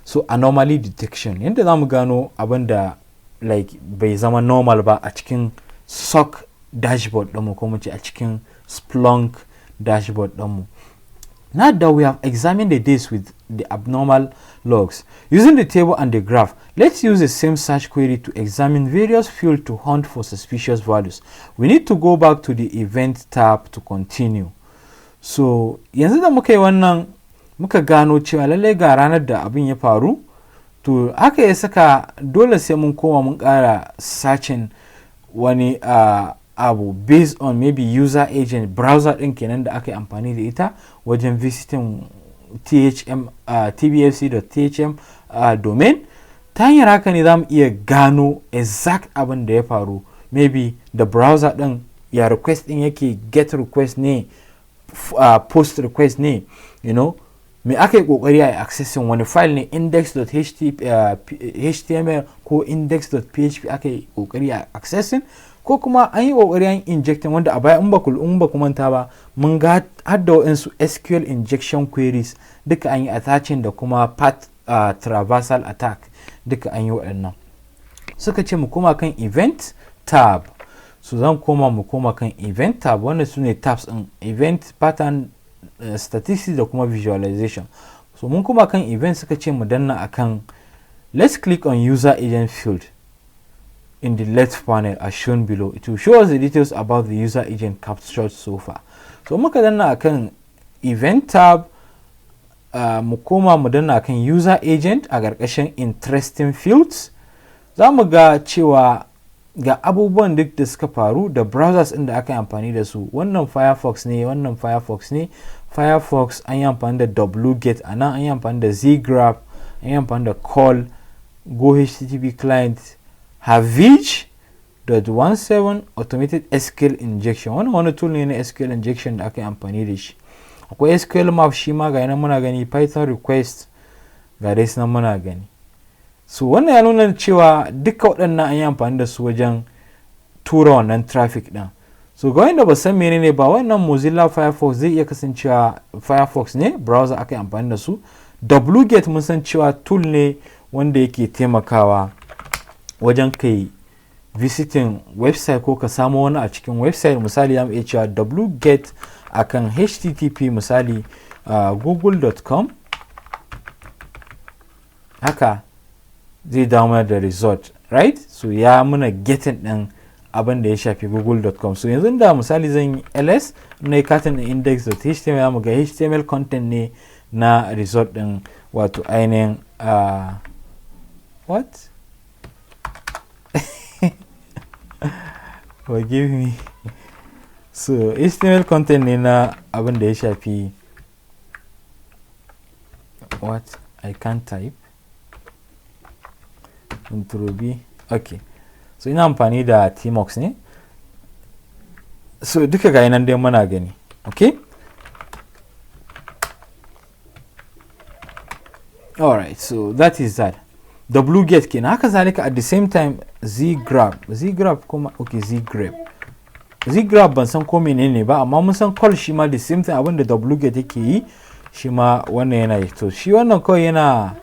So anomaly detection, yadda za mu gano abin da like bai zama normal ba a cikin SOC dashboard ɗinmu, ko mu ce a cikin Splunk dashboard ɗinmu. Now that we have examined the days with the abnormal logs, using the table and the graph, let's use the same search query to examine various fields to hunt for suspicious values. We need to go back to the event tab to continue. So yanzu da muka yi wannan, muka gano cewa lallai ga ranar da abin ya faru, to haka ya saka dole sai mun koma mun ƙara searching wani abu based on maybe user agent, browser din kenan da aka yi amfani da ita wajen visiting tbfc.thm domain. Ta hanyar haka ne za mu iya gano exact abin da ya faru. Maybe the browser din ya request din yake get request ne, post request ne, you know, me aka yi kokari a accessing wani file ne, index.html ko index.php aka yi kokari a accessing, ko kuma an yi kokari an injecting, wanda a baya in ba ku manta ba mun ga hadda waɗansu SQL injection queries duka an yi attaching, da kuma path traversal attack duka an yi waɗannan. Suka ce mu koma kan event tab. So zan mu koma kan event tab, wanda su ne tabs in event, pattern, statistics da kuma visualization. So mun koma kan event, suka ce mu danna akan let's click on user agent field in the left panel as shown below. It will show us the details about the user agent captured so far. So muka danna akan event tab, mu koma mu danna akan user agent a ƙarƙashin interesting fields. Za mu ga cewa ga abubuwan duk da suka faru da browsers ɗin da aka yi amfani da su. Wannan Firefox ne, wannan Firefox ne. Firefox an yi amfani da wget, a nan an yi amfani da zgraph, an yi amfani da call, go http client, havij.17 automated SQL injection. Wannan wani tool ne na SQL injection da aka yi amfani da shi. Akwai SQL map shi ma ga nan muna gani, Python request ga dai nan muna gani. So wannan ya nuna cewa duka waɗannan an yi amfani da su wajen tura wannan traffic ɗin. So ga wanda ba san menene ba, wannan Mozilla Firefox zai iya kasancewa Firefox ne browser aka yi amfani da su. wget mun san cewa tool ne wanda yake taimakawa wajen kai visiting website ko ka samu wani a cikin website. Misali zamu iya cewa wget akan http misali google.com, haka zai dawo mana da result, right? So ya muna getting din abin da ya shafi google.com. So yanzu da misali zan yi ls na katin index.html, mu ga html content ne na result din, wato ainihin what forgive me. So html content ne na abin da ya shafi what I can't type control b. Okay, so ina amfani da tmox ne, so duka ga nan dai muna gani. Okay, alright, so that is that. wget kenan. Haka zalika at the same time zgrab kuma okay, zgrab ban san ko menene ba, amma mun san call shi ma the same thing abinda wget yake yi shi ma wannan yana yi. To shi wannan kawai yana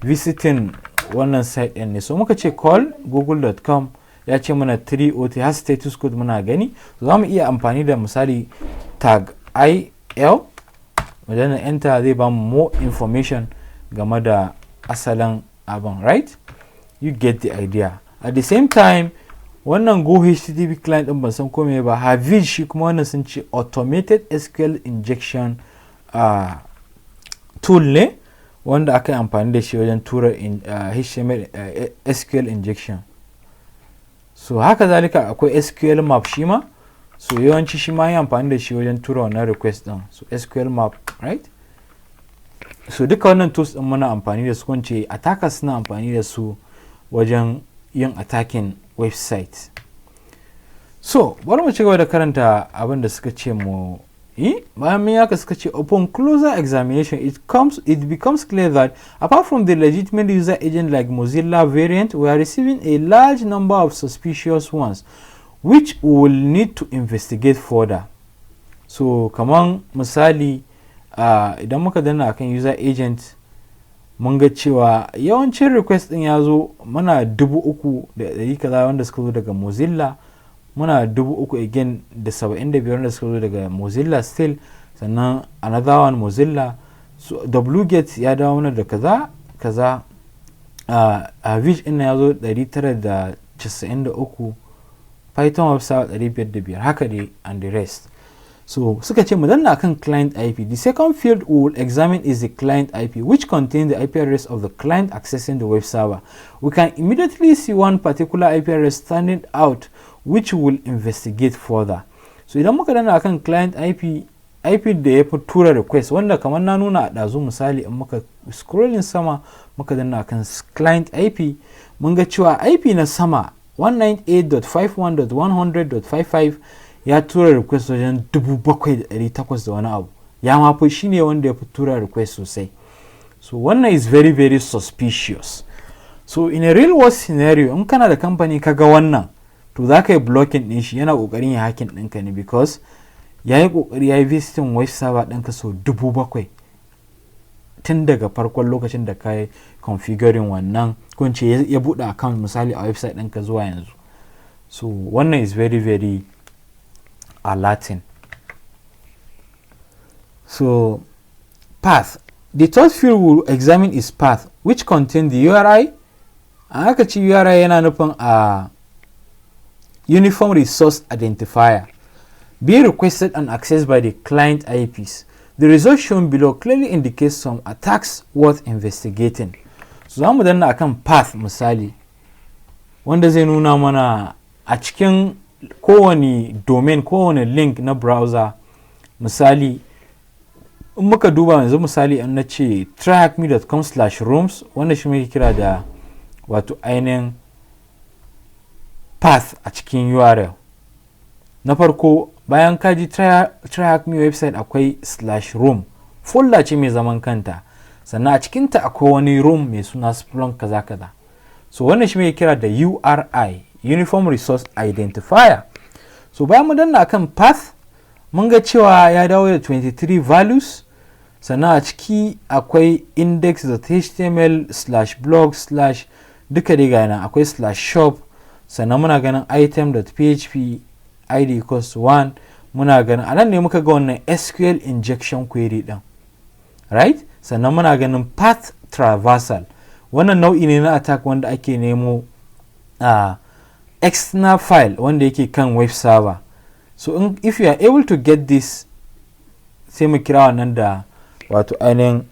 visiting wannan site ɗin ne. So muka ce call google.com, ya ce mana 3OT har status code muna gani. So za mu iya amfani da misali tag il, wajen enter zai ba mu more information game da asalin abin, right? You get the idea. At the same time wannan go http client din ban san kome ba, Havid shi kuma wannan sun ce automated SQL injection tool ne wanda aka yi amfani da shi wajen tura HTML SQL injection. So haka zalika akwai SQL map shi ma, so yawanci shi ma yi amfani da shi wajen tura wannan request din. So SQL map, right? So duka wannan tools din muna amfani da su, kunce attackers suna amfani da su wajen yin attacking website. So bari mu ci gaba da karanta abin da suka ce mu yi. Bayan mun yaka suka ce upon closer examination it becomes clear that apart from the legitimate user agent like Mozilla variant, we are receiving a large number of suspicious ones which we will need to investigate further. So kaman misali idan muka danna akan user agent mun ga cewa yawancin request din ya zo muna 3,000 kaza wanda suka zo daga Mozilla, muna 3,000 again da 75 wanda suka zo daga Mozilla still, sannan another one Mozilla. So wget ya dawo mana da kaza Havid din ya zo 993, Python web server 505, haka dai and the rest. So suka ce mu danna akan client IP. The second field we will examine is the client IP, which contains the IP address of the client accessing the web server. We can immediately see one particular IP address standing out, which we will investigate further. So idan muka danna akan client IP da ya fi tura request, wanda kamar na nuna a ɗazu misali in muka scrolling sama muka danna akan client IP, mun ga cewa IP na sama 198.51.100.55 ya tura request wajen 7,800 da wani abu, ya mafi shi ne wanda ya fi tura request sosai. So wannan is very very suspicious. So in a real world scenario in kana da company kaga wannan, to za ka yi blocking din shi, yana kokarin ya hacking ɗinka ne, because ya yi kokari ya yi visiting web server ɗinka so 7,000 tun daga farkon lokacin da ka yi configuring wannan, ko ce ya buɗe account misali a website ɗinka zuwa yanzu. So wannan is very very alerting. So path, the third field we will examine is path, which contain the URI. An aka ci URI yana nufin a uniform resource identifier being requested and accessed by the client IPs. The result shown below clearly indicates some attacks worth investigating. So za mu danna akan path misali, wanda zai nuna mana a cikin kowane domain, kowane link na browser. Misali in muka duba yanzu misali an na ce tryhackme.com/rooms, wanda shi muke kira da wato ainihin path a cikin URL. Na farko bayan ka ji tryhackme website akwai /room, folder ce mai zaman kanta, sannan a cikinta akwai wani room mai suna Splunk kaza kaza. So wannan shi muke kira da URI, Uniform Resource Identifier. So bayan mu danna akan path mun ga cewa ya dawo da 23 values, sannan a ciki akwai index.html/blog/ duka dai ga nan akwai /shop, sannan muna ganin item.php id equals 1, muna ganin anan ne muka ga wannan SQL injection query din, right? Sannan muna ganin path traversal, wannan nau'i ne na attack wanda ake nemo external file wanda yake kan web server. So if you are able to get this, sai mu kira wannan da wato ainihin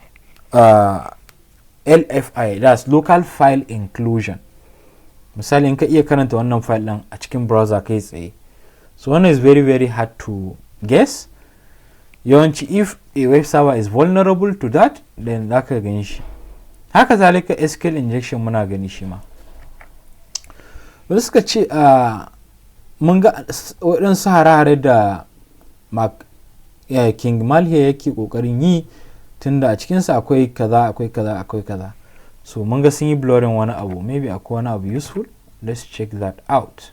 LFI, that's local file inclusion. Misali in ka iya karanta wannan file din a cikin browser kai tsaye. So one is very very hard to guess. Yawanci if a web server is vulnerable to that, then zaka gani shi. Haka zalika SQL injection muna gani shi ma. Wasu suka ce mun ga waɗansu hare-hare da King Malhiya yake ƙoƙarin yi, tunda a cikinsa akwai kaza akwai kaza akwai kaza. So mun ga sun yi blurring wani abu, maybe akwai wani abu useful. Let's check that out.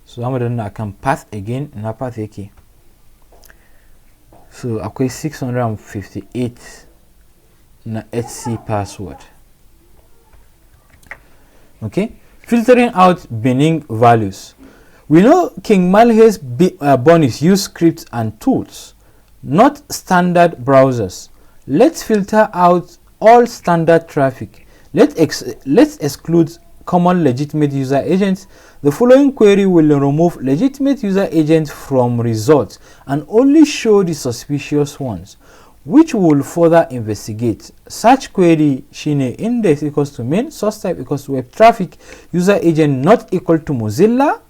So zamu danna akan path again, na path yake. So akwai 658 na HC password. Okay, filtering out benign values. We know King Malhia's bonus use scripts and tools, not standard browsers. Let's filter out all standard traffic. Let's exclude common legitimate user agents. The following query will remove legitimate user agents from results and only show the suspicious ones, which will further investigate. Such query shine index equals to main, source type equals to web traffic, user agent not equal to Mozilla,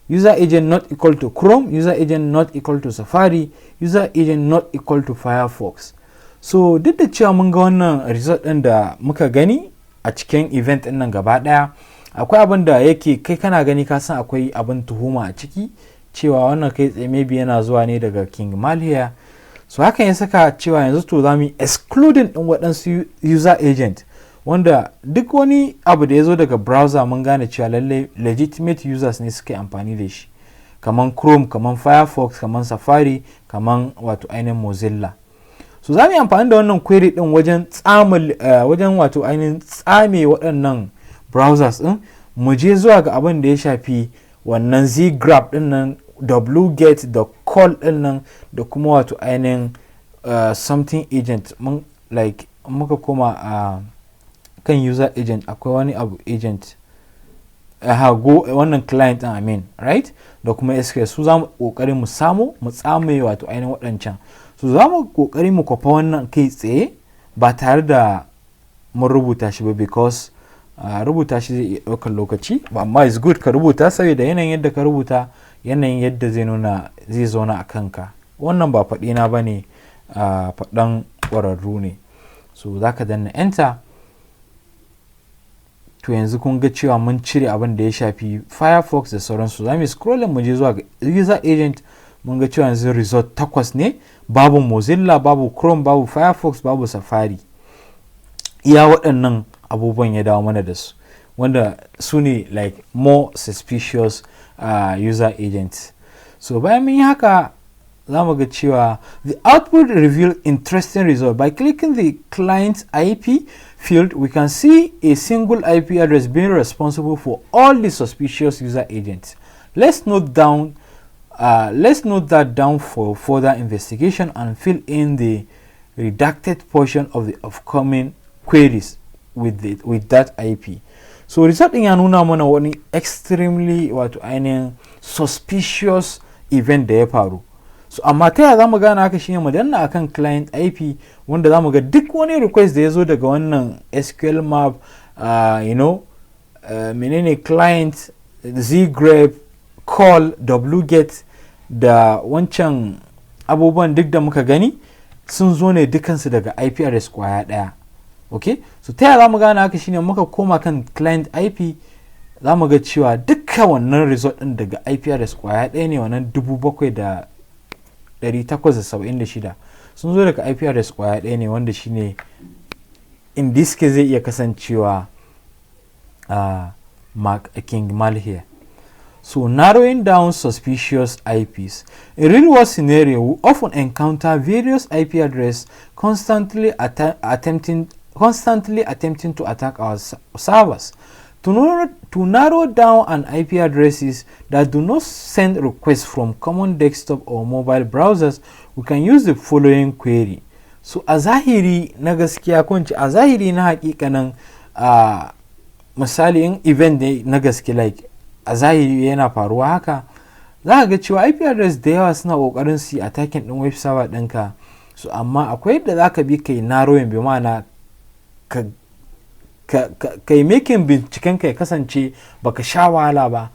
user agent not equal to Chrome, user agent not equal to Safari, user agent not equal to Firefox. So duk da cewa mun ga wannan result ɗin da muka gani a cikin event ɗin nan gaba ɗaya, akwai abin da yake kai kana gani ka san akwai abin tuhuma a ciki, cewa wannan kai tsaye maybe yana zuwa ne daga King Malhiya. So hakan ya saka cewa yanzu to za mu yi excluding ɗin waɗansu user agent, wanda duk wani abu da ya zo daga browser mun gane cewa lallai legitimate users ne suke amfani da shi, kaman Chrome, kaman Firefox, kaman Safari, kaman wato ainihin Mozilla. So za mu yi amfani da wannan query din wajen wato ainihin tsame waɗannan browsers din, mu je zuwa ga abin da ya shafi wannan zgrab din nan, wget da call din nan, da kuma wato ainihin something agent. Mun like muka koma kan user agent akwai wani abu agent wannan client din, I mean, right, da kuma SQL. su za mu kokari mu samu mu tsame wato ainihin waɗancan. So za mu kokari mu kwafa wannan kai tsaye ba tare da mun rubuta shi ba, because rubuta shi zai iya ɗaukar lokaci, amma is good ka rubuta, saboda yanayin yadda ka rubuta yanayin yadda zai zauna a kanka. Wannan ba faɗina ba ne, faɗan ƙwararru ne. So za ka danna enter. To yanzu kun ga cewa mun cire abin da ya shafi Firefox da sauransu. Za mu scroll mu je zuwa ga user agent, mun ga cewa yanzu result 8 ne, babu Mozilla, babu Chrome, babu Firefox, babu Safari. Iya waɗannan abubuwan ya dawo mana da su, wanda su ne like more suspicious user agents. So bayan mun yi haka za mu ga cewa the output reveal interesting result. By clicking the client IP field, we can see a single IP address being responsible for all the suspicious user agents. Let's note that down for further investigation and fill in the redacted portion of the upcoming queries with that IP. So result din ya nuna mana wani extremely wato ainihin suspicious event da ya faru. So amma ta yaya zamu gane haka shine mu danna akan client IP, wanda zamu ga duk wani request da ya zo daga wannan SQL map, menene client, zgrab, call, wget da wancan abubuwan duk da muka gani sun zo ne dukansu daga IP address kwaya daya. Okay, so ta yaya zamu gane haka shine muka koma kan client IP, zamu ga cewa dukkan wannan result din daga IP address kwaya daya ne, wannan 7876 sun zo daga IP address kwaya daya ne, wanda shine in this case zai iya kasancewa King Malhiya. So narrowing down suspicious IPs. In real world scenario, we often encounter various IP addresses constantly attempting to attack our servers. To narrow down an IP addresses that do not send requests from common desktop or mobile browsers, we can use the following query. So a zahiri na gaskiya ko a zahiri na hakikanin misali in event ne na gaske, like a zahiri yana faruwa haka, za ka ga cewa IP address da yawa suna kokarin su yi attacking din web server ɗinka. So amma akwai yadda za ka bi kai narrowing, bi ma'ana kai making binciken ka ya kasance baka sha wahala ba,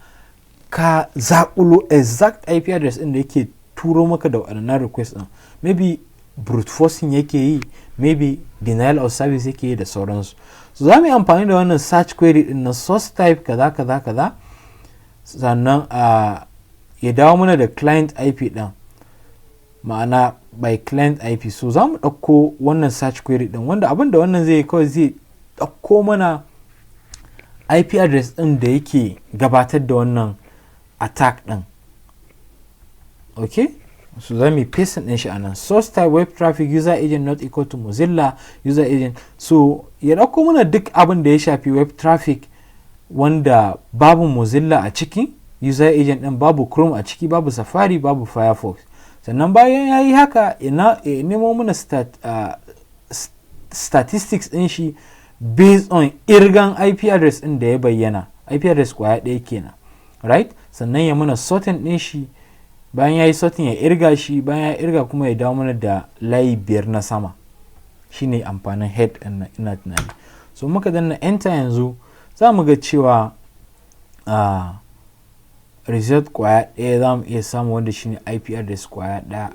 ka zaƙulo exact IP address ɗin da yake turo maka da waɗannan request ɗin. Maybe brute forcing yake yi, maybe denial of service yake yi da sauransu. So za mu yi amfani da wannan search query ɗin na source type kaza sannan ya dawo mana da client IP ɗin, ma'ana by client IP. So za mu ɗauko wannan search query ɗin, wanda abinda wannan zai kawai zai ɗauko mana IP address ɗin da yake gabatar da wannan attack ɗin. Okay, so za mu yi paste ɗin shi anan. Source type web traffic user agent not equal to Mozilla user agent. So ya ɗauko mana duk abin da ya shafi web traffic wanda babu Mozilla a ciki, user agent ɗin babu Chrome a ciki, babu Safari, babu Firefox. Sannan bayan ya yi haka ya nemo mana statistics ɗin shi based on irgan IP address ɗin da ya bayyana, IP address kwaya ɗaya kenan, right? Sannan ya mana sorting ɗin shi, bayan ya yi sorting ya irga shi, bayan ya irga kuma ya dawo mana da layi 5 na sama. Shine amfanin head ɗin ina tunani. So muka danna enter yanzu za mu ga cewa result kwaya ɗaya za mu iya samu, wanda shine IP address kwaya ɗaya.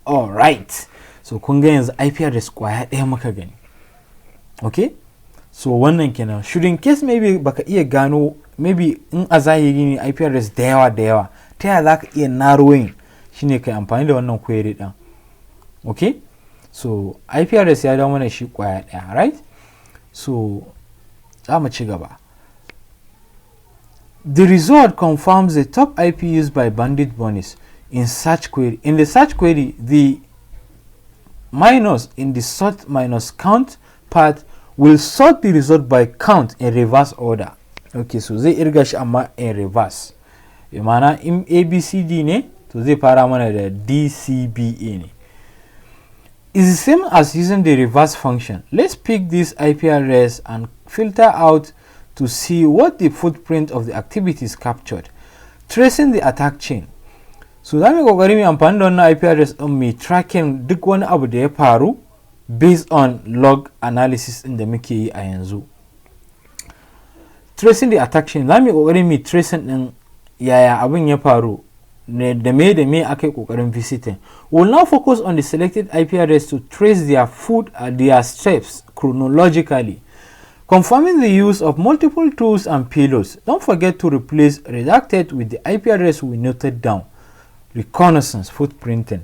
Alright, so kun ga yanzu IP address kwaya ɗaya muka gani. Okay, so wannan kenan. Should in case maybe baka iya gano, maybe in a zahiri ne IP address da yawa, ta yaya za ka iya narrowing, shine kai amfani da wannan query ɗin. Okay, so IP address ya dawo mana shi kwaya ɗaya, right? So za mu ci gaba. The result confirms the top IP used by bandit bunnies in search query. In the search query, the minus in the sort minus count part will sort the result by count in reverse order. Okay, so zai irga shi amma in reverse. Imana in ABCD ne, to zai fara mana da DCBA ne. It's the same as using the reverse function. Let's pick this IP address and filter out to see what the footprint of the activities captured. Tracing the attack chain. So za mu kokari mu amfani da wannan IP address din mu tracking duk wani abu da ya faru based on log analysis din da muke yi a yanzu. Tracing the attack chain, za mu kokari mu tracing din yaya abin ya faru, da me aka yi kokarin visiting. We'll now focus on the selected IP address to trace their steps chronologically. Confirming the use of multiple tools and payloads. Don't forget to replace redacted with the IP address we noted down. Reconnaissance, footprinting.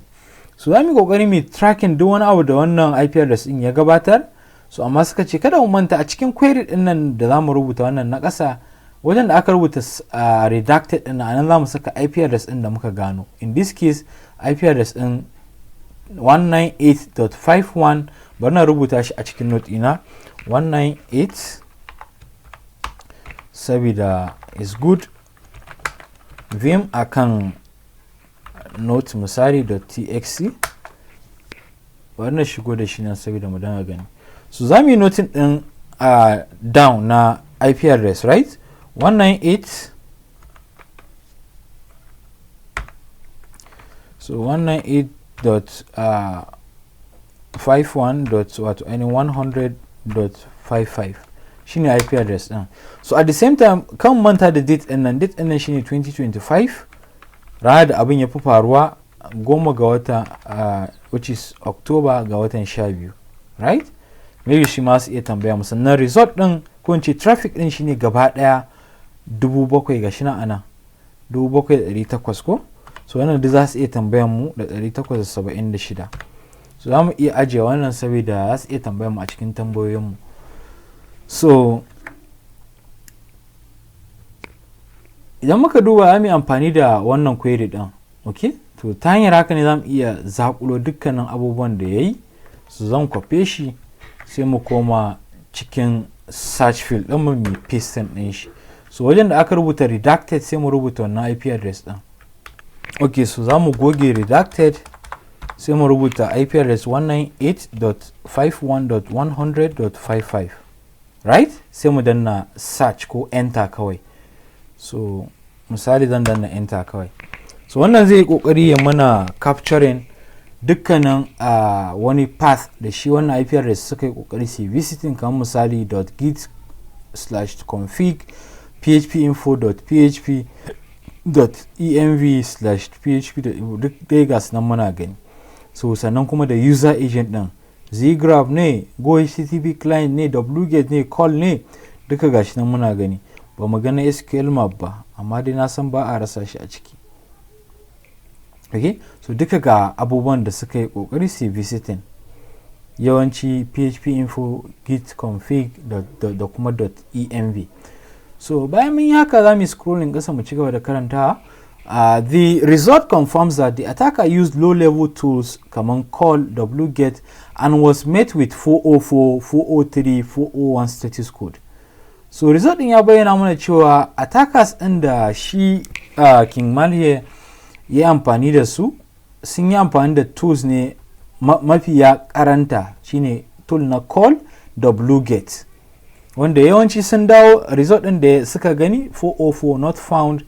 So za mu kokari mu tracking duk wani abu da wannan IP address din ya gabatar. So amma suka ce kada mu manta a cikin query din nan da zamu rubuta wannan na ƙasa, wajen da aka rubuta redacted din nan za mu saka IP address din da muka gano. In this case IP address din 198.51, bari na rubuta shi a cikin note ina 198 saboda is good. Vim akan note misali.txt, bari na shigo da shi nan saboda mu danga gani. So za mu yi notin din down na IP address, right? 198, so 198.51.100.55 shine IP address din. So at the same time kan manta da date din nan, shine 2025, ranar da abin ya fi faruwa 10 ga wata which is October ga watan 12, right? Maybe shi ma su iya tambaya mu. Sannan result din ko in ce traffic din shine gaba daya 7,000 ga shi na ana 7,800 ko. So wannan da za su iya tambayan mu da 876. So za mu iya ajiye wannan saboda za su iya tambayan mu a cikin tambayoyin mu. So idan muka duba za mu amfani da wannan query din, okay, to ta hanyar haka ne za mu iya zakulo dukkanin abubuwan da ya yi. So zan kwafe shi sai mu koma cikin search field din mu paste din shi. So wajen da aka rubuta redacted sai mu rubuta wannan IP address din. Okay, so za mu goge redacted sai mu rubuta IP address 198.51.100.55, right? Sai mu danna search ko enter kawai. So misali zan danna enter kawai. So wannan zai yi kokari ya mana capturing dukkanin wani path da shi wannan IP address suka yi kokari su visiting, kamar misali .git/config php.php.env/php duk dai gas nan muna gani. So sannan kuma da user agent din zgraph ne, go http client ne, wget ne, call ne, duka gashi nan muna gani. Ba mu gana SQL map ba, amma dai na san ba a rasa shi a ciki. Okay, so duka ga abubuwan da suka yi kokari su visiting, yawanci php info git config da kuma .env. So bayan mun yi haka za mu scrolling ƙasa mu ci gaba da karanta. The result confirms that the attacker used low-level tools kaman call, wget, and was met with 404, 403, 401 status code. So result din ya bayyana mana cewa attackers ɗin da shi King Malhier ya amfani da su sun yi amfani da tools ne mafiya karanta, shine tool na call, wget, wanda yawanci sun dawo result din da suka gani 404 not found,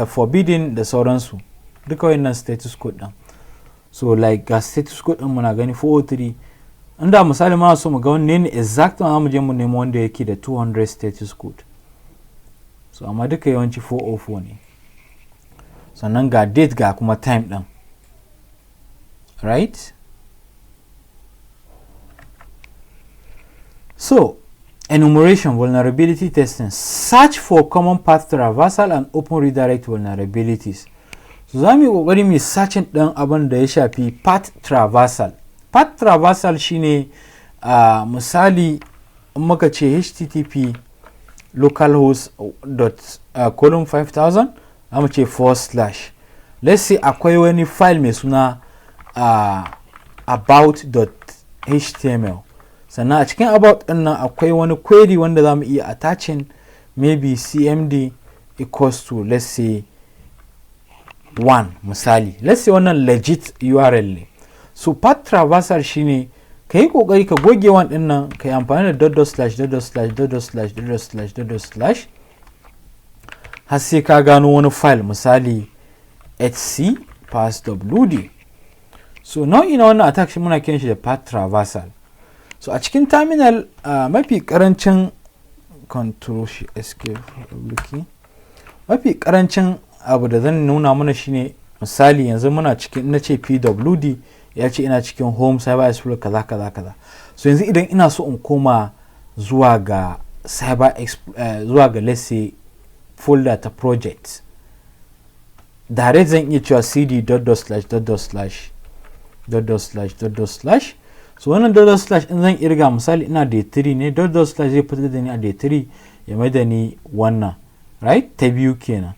forbidden da sauransu, duka wayannan status code din. So like ga status code din muna gani 403, inda misali ma so mu ga wanne ne exact ma mu je mu nemo wanda yake da 200 status code. So amma duka yawanci 404 ne. Sannan ga date ga kuma time din, right? So enumeration, vulnerability testing, search for common path traversal and open redirect vulnerabilities. So za mu yi kokari mu searching din abin da ya shafi path traversal. Path traversal shine misali in muka ce http localhost colon 5000 za mu ce /. Let's say akwai wani file mai suna about.html. Sannan a cikin about din nan akwai wani query wanda za mu iya attaching, maybe cmd equals to let's say 1 misali. Let's say wannan legit URL ne. So path traversal shine ka yi kokari ka goge wan din nan, ka yi amfani da /// har sai ka gano wani file, misali hc passwd. So nau'i na wannan attack shi muna kiran shi da path traversal. So a cikin terminal mafi karancin control escape mafi karancin abu da zan nuna mana shine, misali yanzu muna cikin, na ce pwd ya ce ina cikin home cyber explorer kaza kaza kaza. So yanzu idan ina so in koma zuwa ga zuwa ga let's say folder ta project, direct zan iya cewa cd /// so wannan // in zan irga, misali ina day 3 ne, // zai fitar da ni a day 3 ya mai da ni wannan, right, ta biyu kenan.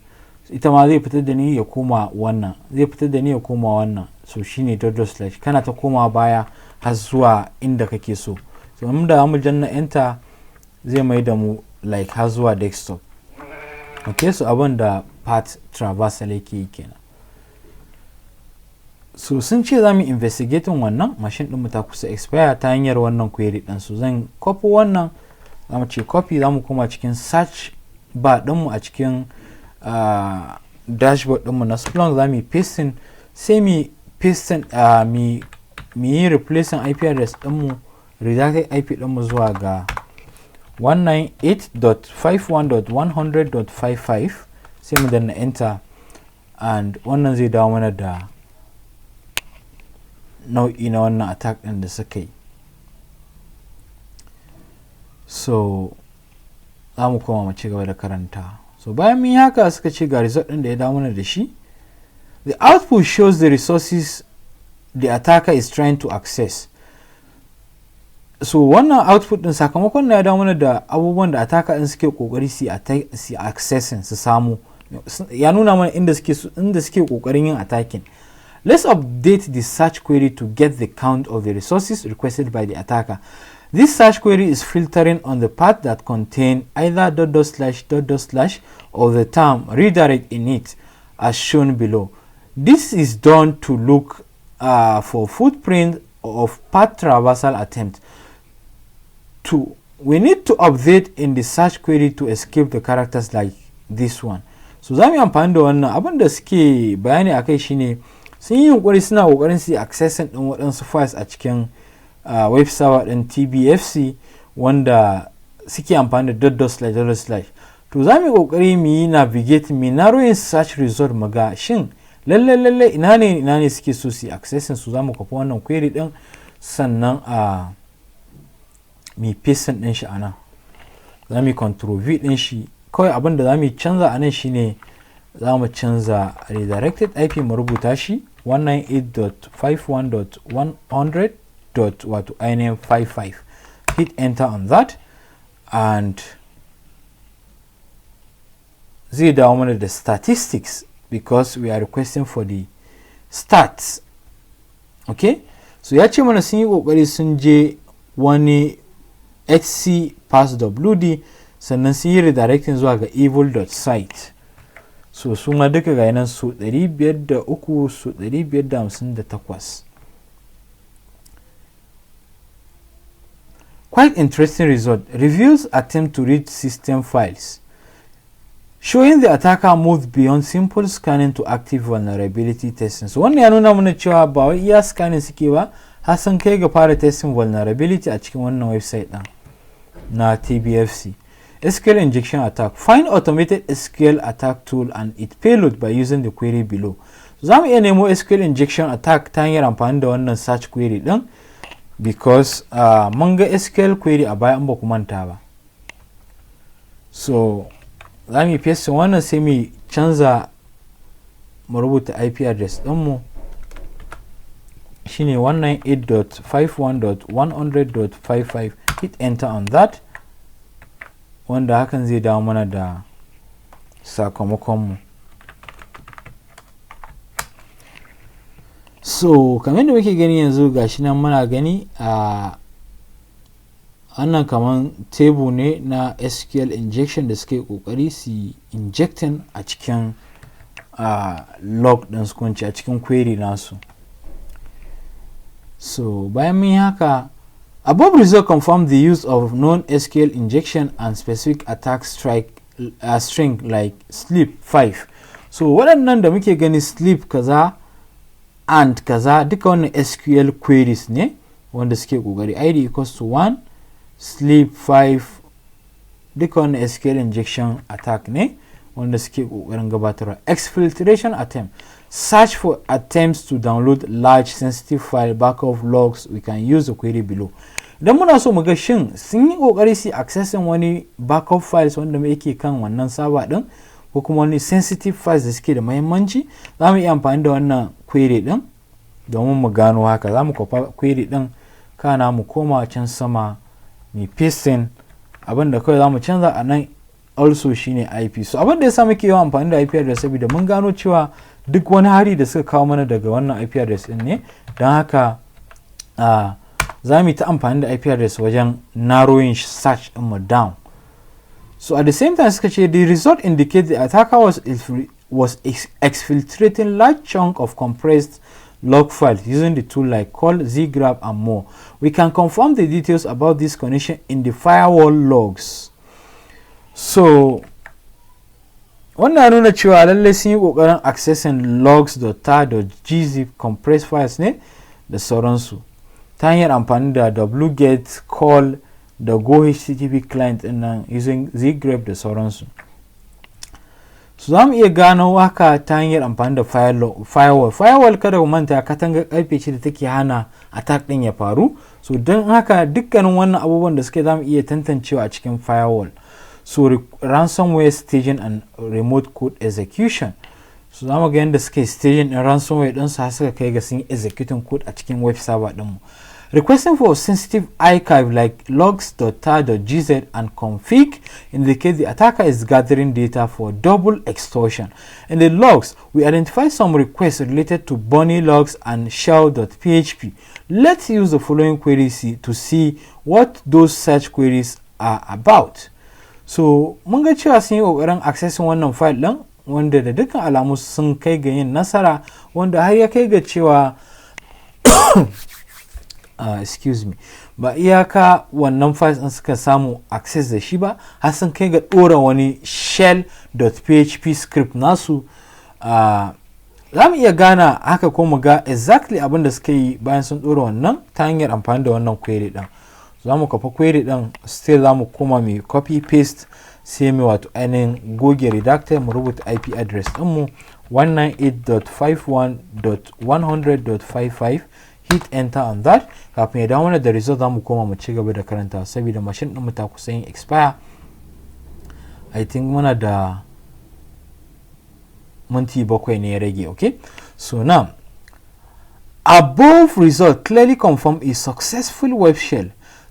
Ita ma zai fitar da ni ya koma wannan, zai fitar da ni ya koma wannan. So shine // kana ta koma baya har zuwa inda kake so. So mun da mu janna enter zai mai da mu like har zuwa desktop. Okay, so abin da path traversal yake yi kenan. So sun ce za mu investigating wannan, machine din mu ta kusa expire ta hanyar wannan query din. So zan copy wannan, za mu ce copy, za mu koma cikin search bar din mu a cikin dashboard din mu na Splunk, za mu pasting, sai mu pasting mu yi replacing IP address din mu, redirected IP din mu zuwa ga 198.51.100.55, sai mu danna enter, and wannan zai dawo mana da nau'i na wannan attack din da suka yi. So za mu koma mu ci gaba da karanta. So bayan mun yi haka suka ce ga result din da ya dawo mana da shi. The output shows the resources the attacker is trying to access. so wannan output din sakamakon na ya dawo mana da abubuwan da attacker din suke kokari su accessing su samu, ya nuna mana inda suke kokarin yin attacking. Let's update the search query to get the count of the resources requested by the attacker. This search query is filtering on the path that contain either ... or the term redirect in it, as shown below. This is done to look for footprint of path traversal attempt. 2. We need to update in the search query to escape the characters like this one. So za mu yi amfani da wannan abin da suke bayani akai shine sun yi yunkuri suna kokarin su accessing din waɗansu files a cikin web server din TBFC wanda suke amfani da ... to za mu yi kokari mu yi navigate mu narrowing search result mu ga shin lalle ina ne suke so su accessing su. za mu kafa wannan query din sannan a mi paste din shi anan, za mu control V din shi. Kawai abin da za mu canza anan shine za mu canza redirected IP mu rubuta shi 198.51.100. wato ainihin 55. Hit enter on that and zai dawo mana da statistics because we are requesting for the stats. Okay, so ya ce mana sun yi kokari sun je wani hc passwd sannan sun yi redirecting zuwa ga evil.site. so su ma duka ga yanan su 503 su 558. Quite interesting result. Reviews attempt to read system files, showing the attacker moved beyond simple scanning to active vulnerability testing. So wannan ya nuna mana cewa ba wai iya scanning suke ba, har sun kai ga fara testing vulnerability a cikin wannan website din na TBFC. SQL injection attack. Find automated SQL attack tool and its payload by using the query below. So za mu iya nemo SQL injection attack ta hanyar amfani da wannan search query din because mun ga SQL query a baya an ba ku manta ba. So za mu paste wannan sai mu canza mu rubuta IP address ɗinmu shine 198.51.100.55. hit enter on that, wanda hakan zai dawo mana da sakamakonmu. So kamar da muke gani yanzu gashi nan muna gani a wannan kaman table ne na SQL injection da suke kokari su injecting a cikin log din su kunci a cikin query nasu. So bayan mun haka, above result confirm the use of non-SQL injection and specific attack string like sleep 5. So waɗannan da muke gani sleep kaza and kaza duka wannan SQL queries ne wanda suke kokari. ID equals to 1 sleep 5 duka wannan SQL injection attack ne wanda suke kokarin gabatarwa. Exfiltration attempt. Search for attempts to download large sensitive file backup logs. We can use the query below. Idan muna so mu ga shin sun yi kokari su accessing wani backup files wanda yake kan wannan server din ko kuma wani sensitive files da suke da muhimmanci, za mu iya amfani da wannan query din domin mu gano haka. Za mu kofa query din kana mu koma can sama mu pasting abinda kawai za mu canza a nan also shine IP. So abin da ya sa muke yawan amfani da IP address saboda mun gano cewa duk wani hari da suka kawo mana daga wannan IP address din ne, don haka za mu ta amfani da IP address wajen narrowing search din mu down. So at the same time suka ce the result indicate the attacker was exfiltrating large chunk of compressed log files using the tool like call, zgrab and more. We can confirm the details about this connection in the firewall logs. So wannan ya nuna cewa lallai sun yi kokarin accessing logs.tar.gzip compressed files ne da sauransu ta hanyar amfani da wget, call da go http client din nan using zgrab da sauransu. So za mu iya gano haka ta hanyar amfani da firewall kada ku manta katanga karfe ce da take hana attack din ya faru. So don haka dukkanin wannan abubuwan da suke za mu iya tantancewa a cikin firewall. So ransomware staging and remote code execution. So za mu ga yadda suke staging din ransomware din su suka kai ga sun executing code a cikin web server din mu. requesting for sensitive archive like logs.tar.gz and config indicate the attacker is gathering data for double extortion. In the logs, we identify some requests related to bunny logs and shell.php. Let's use the following queries to see what those search queries are about. So mun ga cewa sun yi kokarin accessing wannan file din wanda da dukkan alamu sun kai ga yin nasara, wanda har ya kai ga cewa excuse me, ba iyaka wannan files din suka samu access da shi ba, har sun kai ga dora wani shell.php script nasu. Za mu iya gana haka ko mu ga exactly abin da suka yi bayan sun dora wannan ta hanyar amfani da wannan query din. Za mu kafa query din, still za mu koma mai copy paste, sai mu wato ainihin goge redactor, mu rubuta IP address ɗinmu 198.51.100.55, hit enter on that. Kafin ya dawo mana da result za mu koma mu ci gaba da karanta saboda machine ɗinmu ta kusa yin expire. I think muna da minti 7 ne ya rage. Okay, so now above result clearly confirm a successful web shell.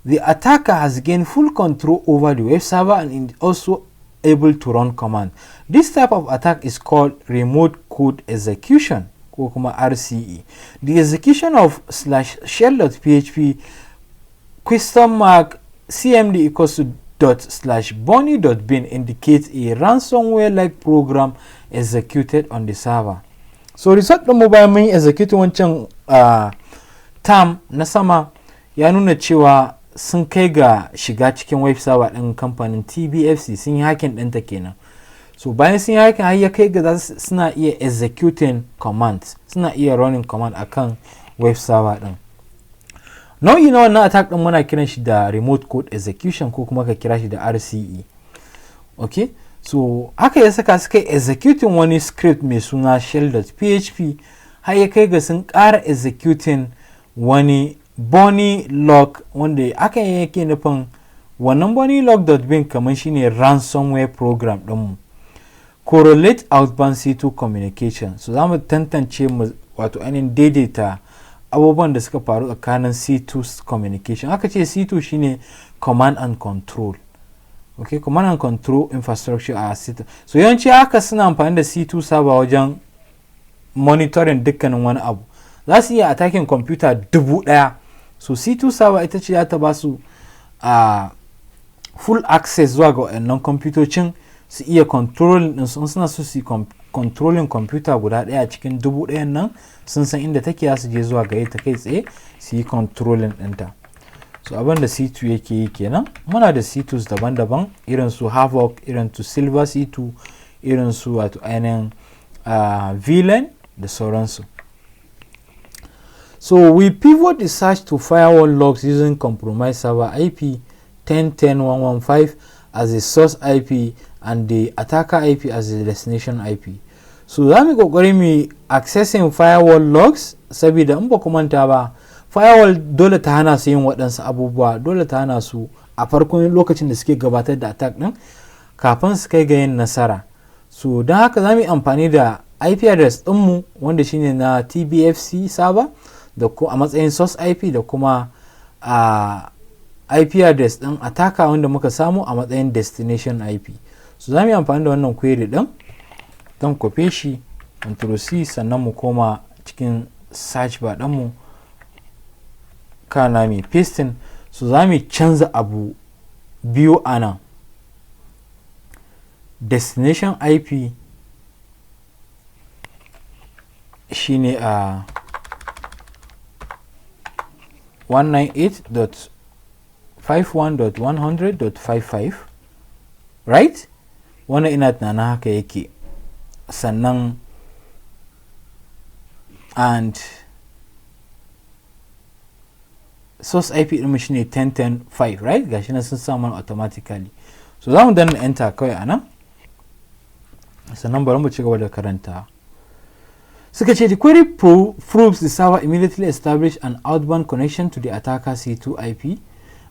The attacker has gained full control over the web server and is also able to run command. This type of attack is called remote code execution, or RCE. The execution of /shell.php $CMD equals to ./bunny.bin indicates a ransomware-like program executed on the server. So result ɗin mu bayan mun yi execute wancan term na sama ya nuna cewa sun kai ga shiga cikin web server ɗin kamfanin TBFC, sun yi hacking ɗinta kenan. So bayan sun yi hacking har ya kai ga suna iya executing commands, suna iya running command akan web server ɗin. Nau'i na wannan attack ɗin muna kiran shi da remote code execution ko kuma ka kira shi da RCE. Okay, so haka ya saka suka executing wani script mai suna shell.php har ya kai ga sun ƙara executing wani bunny log, wanda aka yake nufin wannan bunny log.bin kamar shine ransomware program ɗinmu. Correlate outbound C2 communication. So za mu tantance mu wato ainihin daidaita abubuwan da suka faru tsakanin C2 communication. Aka ce C2 shine command and control. Okay, command and control infrastructure a C2. So yawanci haka suna amfani da C2 server wajen monitoring dukkanin wani abu. Za su iya attacking computer 1000. So C2 server ita ce ta ba su full access zuwa ga wannan computocin, su iya controlling din su, suna so su controlling computer guda daya cikin 1000 nan, sun san inda take, su je zuwa gare ta kai tsaye su yi controlling ɗinta. So abin da C2 yake yi kenan. Muna da C2s daban-daban irin su Havoc, irin su Silver C2, irin su wato ainihin VLAN da sauransu. So we pivot the search to firewall logs using compromised server IP 10.10.115 as a source IP and the attacker IP as a destination IP. So za mu kokari mu accessing firewall logs saboda in ba ku manta ba, firewall dole ta hana su yin waɗansu abubuwa, dole ta hana su a farkon lokacin da suke gabatar da attack ɗin kafin su kai ga yin nasara. So don haka za mu yi amfani da IP address ɗinmu wanda shine na TBFC server da a matsayin source IP da kuma IP address ɗin attacker wanda muka samu a matsayin destination IP. So za mu yi amfani da wannan query ɗin don kofe shi, Ctrl+C, sannan mu koma cikin search bar ɗinmu kana mai pasting. So za mu canza abu biyu a nan. Destination IP shine a 198.51.100.55, right? Wannan ina tunanin haka yake. Sannan and source IP ɗin shine 10.10.5, right? Gashi na sun samu automatically. So za mu danna enter kawai a nan. Sannan bari mu ci gaba da karanta. Suka ce the query proves the server immediately established an outbound connection to the attacker C2 IP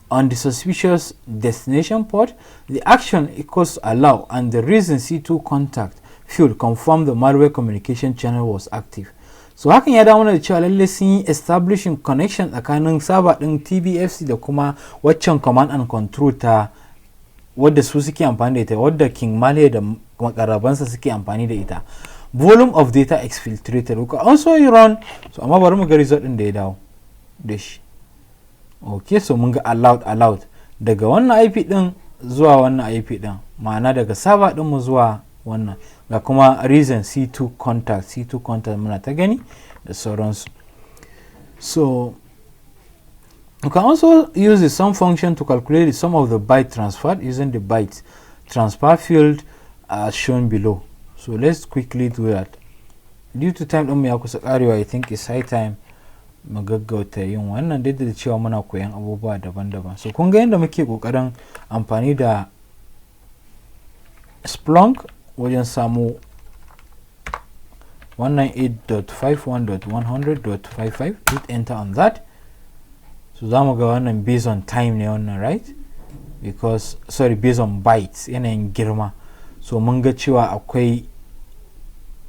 on the suspicious destination port. The action equals allow, and the reason C2 contact field confirmed the malware communication channel was active. so hakan ya dawo mana da cewa lalle sun yi establishing connection tsakanin server din TBFC da kuma waccan command and control ta wadda su suke amfani da ita, wadda King Male da makarabansa suke amfani da ita. Volume of data exfiltrated, we can also run, so amma bari mu ga result din da ya dawo da shi. Okay, so mun ga allowed daga wannan IP din zuwa wannan IP din, ma'ana daga server din mu zuwa wannan, ga kuma reason C2 contact muna ta gani da sauransu. So you can also use the sum function to calculate the sum of the byte transferred using the byte transfer field as shown below. So let's quickly do that. Due to time din mu ya kusa karewa, I think it's high time mu gaggauta yin wannan, da cewa muna koyan abubuwa daban-daban. So kun ga yadda muke kokarin amfani da Splunk wajen samu wannan 8.51.100.55, hit enter on that. So za mu ga wannan based on time ne wannan, right? Because sorry, based on bytes, yanayin girma. So mun ga cewa akwai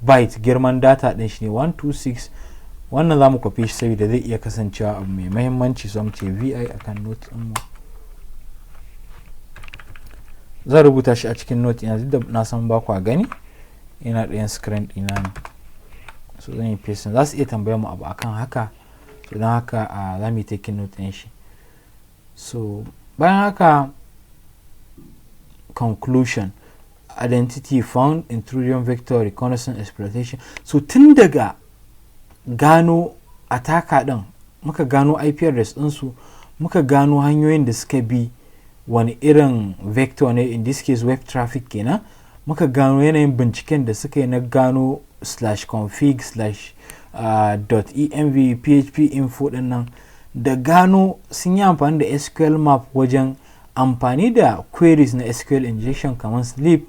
byte, girman data din shi ne 126. Wannan za mu kwafi shi saboda zai iya kasancewa abu mai mahimmanci, so mu ce vi akan note din mu. Zan rubuta shi a cikin note ina, duk da na san ba kwa gani ina ɗayan screen ɗina ne, so zan yi paste. Za su iya tambayar mu abu akan haka, so don haka za mu yi taking note ɗin shi. So bayan haka, conclusion, identity found, intrusion vector, reconnaissance, exploitation. So tun daga gano attacker ɗin, muka gano IP address ɗinsu, muka gano hanyoyin da suka bi, wani irin vector ne, in this case web traffic kenan, muka gano yanayin binciken da suka yi na gano /config/.env php info din nan, da gano sun yi amfani da SQL map wajen amfani da queries na SQL injection kamar sleep,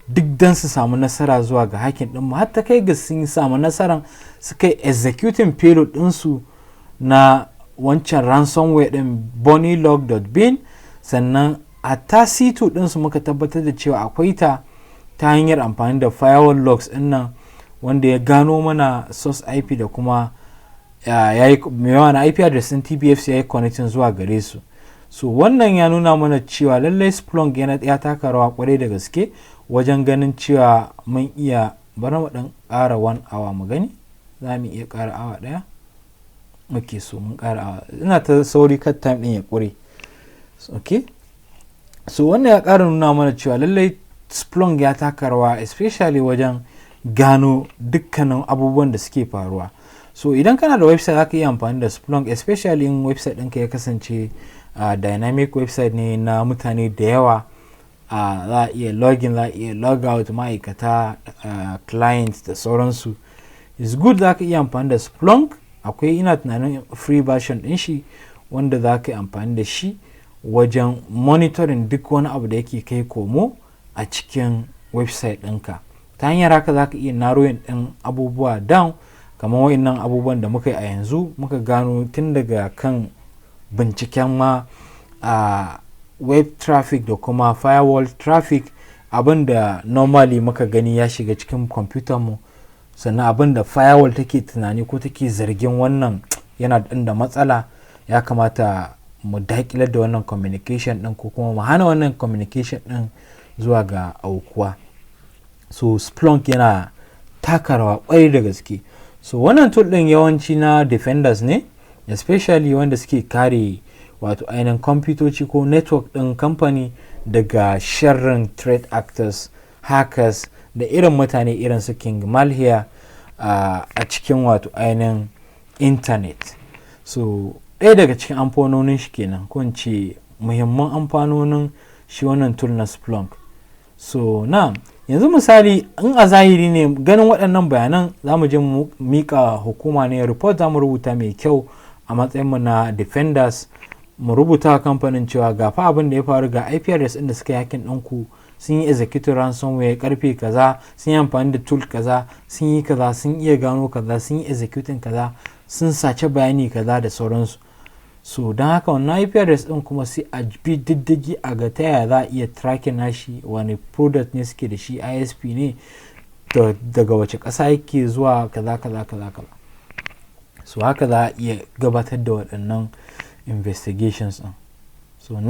duk dan su samu nasara zuwa ga hacking din mu, har ta kai ga sun samu nasaran suka yi executing payload ɗinsu na wancan ransomware din bonylog.bin. Sannan a ta C2 ɗinsu muka tabbatar da cewa akwai ta hanyar amfani da firewall logs ɗin nan, wanda ya gano mana source IP da kuma mai yawa na IP address ɗin TBFC ya yi connecting zuwa gare su. So wannan ya nuna mana cewa lallai Splunk ya taka rawa kwarai da gaske wajen ganin cewa mun iya, bari mu ɗan ƙara 1 hour mu gani, za mu iya ƙara awa ɗaya. Ok, so mun ƙara awa, ina ta sauri cut time ɗin ya ƙure. Okay, so wannan ya ƙara nuna mana cewa lallai Splunk ya taka rawa especially wajen gano dukkanin abubuwan da suke faruwa. So idan kana da website za ka iya amfani da Splunk, especially in website ɗinka ya kasance dynamic website ne na mutane da yawa, za a iya login, za a iya log out, ma'aikata, clients da sauransu. It's good za ka iya amfani da Splunk. Akwai, ina tunanin free version ɗin shi wanda za ka yi amfani da shi wajen monitoring duk wani abu da yake kai komo a cikin website ɗinka. Ta hanyar haka za ka iya narrowing ɗin abubuwa down, kamar wa'innan abubuwan da muka yi a yanzu, muka gano tun daga kan binciken ma web traffic da kuma firewall traffic, abin da normally muka gani ya shiga cikin kwamfutar mu, sannan abin da firewall take tunani ko take zargin wannan yana da matsala, ya kamata mu daƙilar da wannan communication ɗin ko kuma mu hana wannan communication ɗin zuwa ga aukuwa. So Splunk yana taka rawa ƙwarai da gaske. So wannan tool ɗin yawanci na defenders ne, especially wanda suke kare wato ainihin kwamfutoci ko network ɗin kamfani daga sharrin threat actors, hackers da irin mutane irin su King Malhia a cikin wato ainihin internet. So ɗaya daga cikin amfanonin shi kenan, ko in ce muhimman amfanonin shi wannan tool na Splunk. So na yanzu misali in a zahiri ne ganin waɗannan bayanan, za mu je mu mika hukuma ne report, za mu rubuta mai kyau a matsayin mu na defenders, mu rubuta kamfanin cewa ga fa abin da ya faru, ga IP address ɗin da suka yakin ɗinku, sun yi executive ransomware karfe kaza, sun yi amfani da tool kaza, sun yi kaza, sun iya gano kaza, sun yi executing kaza, sun sace bayani kaza da sauransu. So don haka wannan IP address ɗin kuma sai a bi diddigi a ga ta yaya za a iya tracking nashi, wani product ne suke da shi, ISP ne, daga wace ƙasa yake zuwa kaza kaza kaza kaza. so haka za a iya gabatar da waɗannan investigations ɗin. So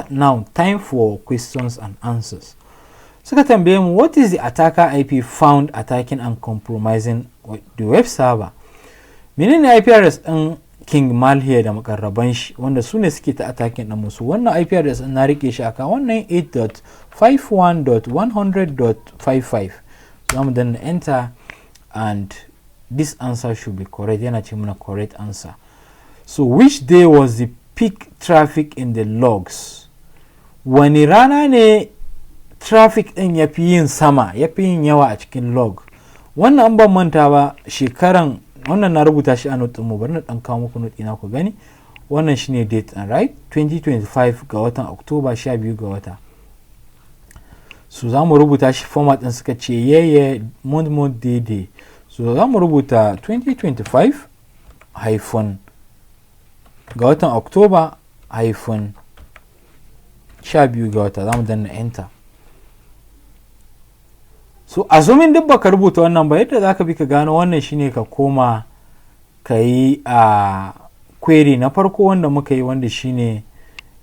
now time for questions and answers. Suka tambaye mu, what is the attacker IP found attacking and compromising the web server? Menene IP address ɗin King Malhere da makarraban shi wanda su ne suke ta attacking ɗin musu? Wannan IP address na rike shi aka 198.51.100.55. Za mu danna enter and this answer should be correct. Yana ce mana correct answer. So which day was the peak traffic in the logs? Wani rana ne traffic ɗin ya fi yin sama, ya fi yin yawa a cikin log? Wannan an ban manta ba shekaran, wannan na rubuta shi a note mu, bari na ɗan kawo muku note ina ku gani. Wannan shine date and right 2025 ga watan October 12 ga wata. So za mu rubuta shi format ɗin suka ce yeye month day. So za mu rubuta 2025 hyphen ga watan October hyphen 12 ga wata, za mu danna enter. So azumin duk baka rubuta wannan ba, yadda zaka bi ka gano wannan shine ka koma ka yi a query na farko wanda muka yi, wanda shine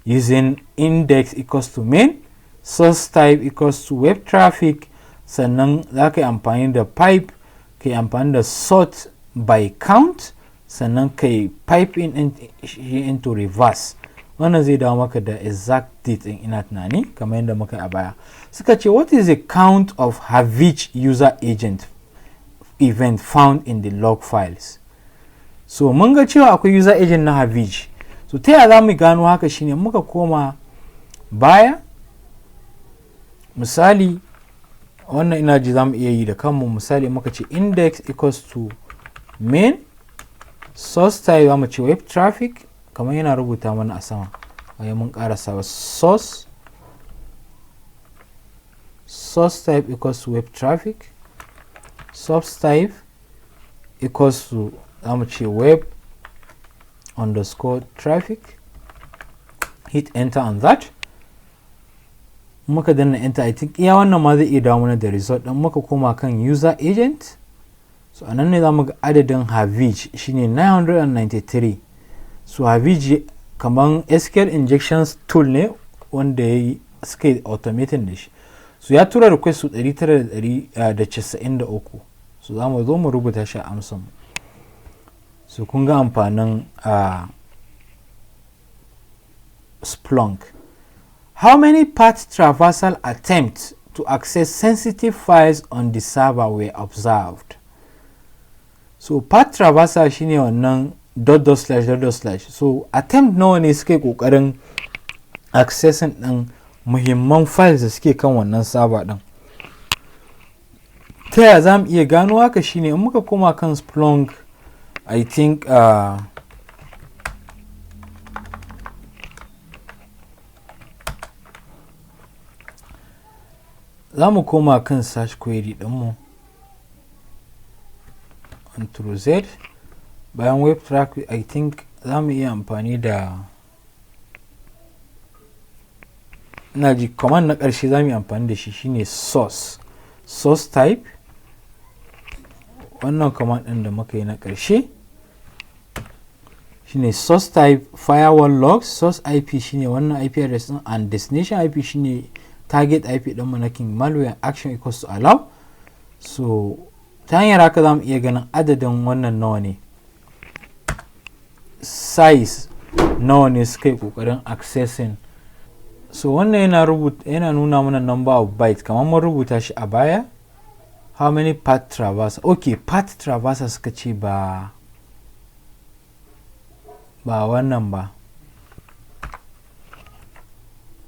using index equals to main, source type equals to web traffic, sannan za ka yi amfani da pipe, ka yi amfani da sort by count, sannan ka yi pipe into reverse. Wannan zai dawo maka da exact date in ina tunani kamar yadda muka yi a baya. Suka ce what is the count of Havij user agent event found in the log files? So mun ga cewa akwai user agent na Havij. So ta yaya za mu gano haka shine muka koma baya, misali wannan ina ji za mu iya yi da kanmu. Misali muka ce index equals to main, source type za mu ce web traffic kamar yana rubuta mana a sama, bayan mun karasa ba, source type equals to web traffic, source type equals to za mu ce web underscore traffic, hit enter on that. Muka danna enter, I think iya wannan ma zai iya dawo mana da result din. Muka koma kan user agent, so anan ne za mu ga adadin Havij shine 993. So Havij kaman SQL injections tool ne wanda ya suka yi automating da shi. So ya tura request su 993. So za mu zo mu rubuta shi a amsan. So kun ga amfanin Splunk. How many path traversal attempts to access sensitive files on the server were observed? So path traversal shine wannan ... So attempt nawa ne suke kokarin accessing din muhimman files da suke kan wannan server din? Ta yaya za mu iya gano haka shine in muka koma kan Splunk, I think za mu koma kan search query ɗinmu Ctrl Z, bayan web traffic I think za mu iya amfani da, ina ji command na ƙarshe za mu yi amfani da shi shine source type. Wannan command ɗin da muka yi na ƙarshe shine source type firewall logs, source IP shine wannan IP address ɗin, and destination IP shine target IP ɗin mu na King malware, action equals to allow. So ta hanyar haka za mu iya ganin adadin wannan nawa ne, size nawa ne suka yi kokarin accessing. So wannan yana nuna mana number of bytes kamar mun rubuta shi a baya. How many path traversal? Okay, path traversal suka ce ba wannan ba.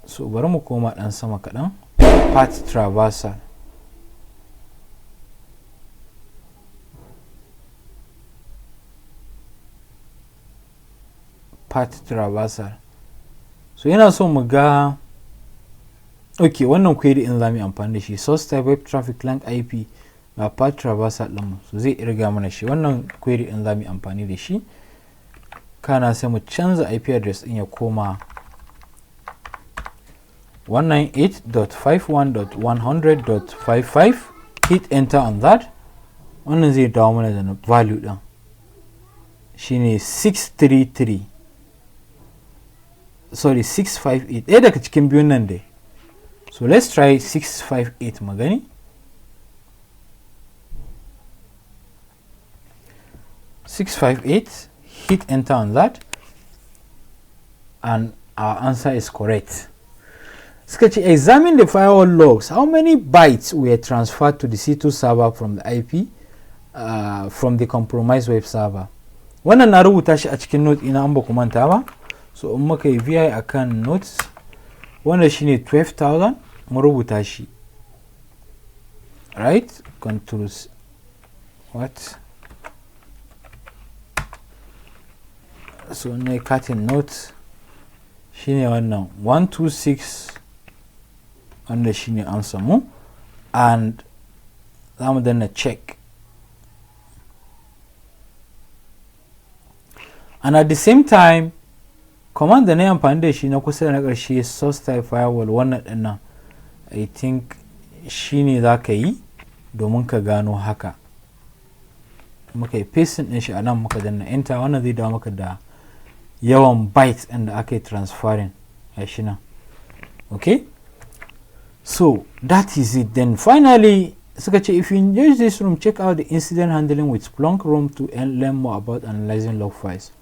So bari mu koma dan sama kaɗan. Path traversal. So yana so mu ga, okay, wannan query in za mu yi amfani da shi, source type web traffic lang IP ga path traversal ɗinmu. So zai irga mana shi, wannan query in za mu yi amfani da shi. Kana sai mu canza IP address ɗin ya koma 198.51.100.55, hit enter on that. Wannan zai dawo mana da value ɗin shine 633 sorry 658 ɗaya daga cikin biyun nan dai. So let's try 658 magani. Hit enter on that and our answer is correct. Suka ce examine the firewall logs. How many bytes were transferred to the C2 server from the IP from the compromised web server? Wannan na rubuta shi a cikin note ina an ba ku manta ba. So in muka yi VI akan notes, wannan shine 12,000 mu rubuta shi. Right? Controls what? So na cutting notes shine wannan 126 wanda shine answer mu, and za mu danna check, and at the same time command da na yi amfani da shi na kusa da na ƙarshe source type firewall wannan ɗin nan I think shine za ka yi domin ka gano haka. Muka yi pasting ɗin shi a nan muka danna enter, wannan zai dawo maka da yawan bytes ɗin da aka yi transferring a shi nan. Okay, so that is it. Then finally suka ce if you engage this room, check out the incident handling with Splunk room to learn more about analyzing log files.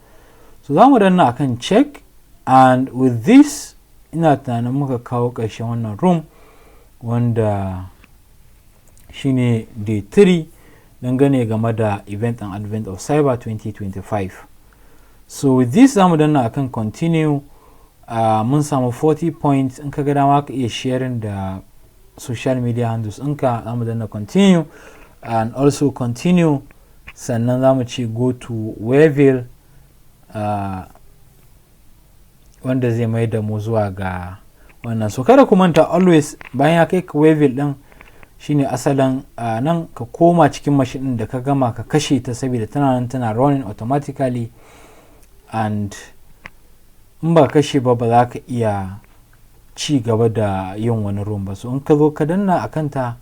So za mu danna akan check, and with this ina tunanin muka kawo ƙarshen wannan room wanda shine day 3 dangane game da event and advent of cyber 2025. So with this za mu danna akan continue. Mun samu 40 points. In ka ga dama ka iya sharing da social media handles ɗinka, za mu danna continue and also continue, sannan za mu ce go to Wayville wanda zai mai da mu zuwa ga wannan. So kada ku manta always bayan ya kai ka Wayville ɗin shine asalin nan ka koma cikin machine ɗin da ka gama ka kashe ta saboda tana nan tana running automatically, and in ba kashe ba za ka iya ci gaba da yin wani room ba. So in ka zo ka danna a kanta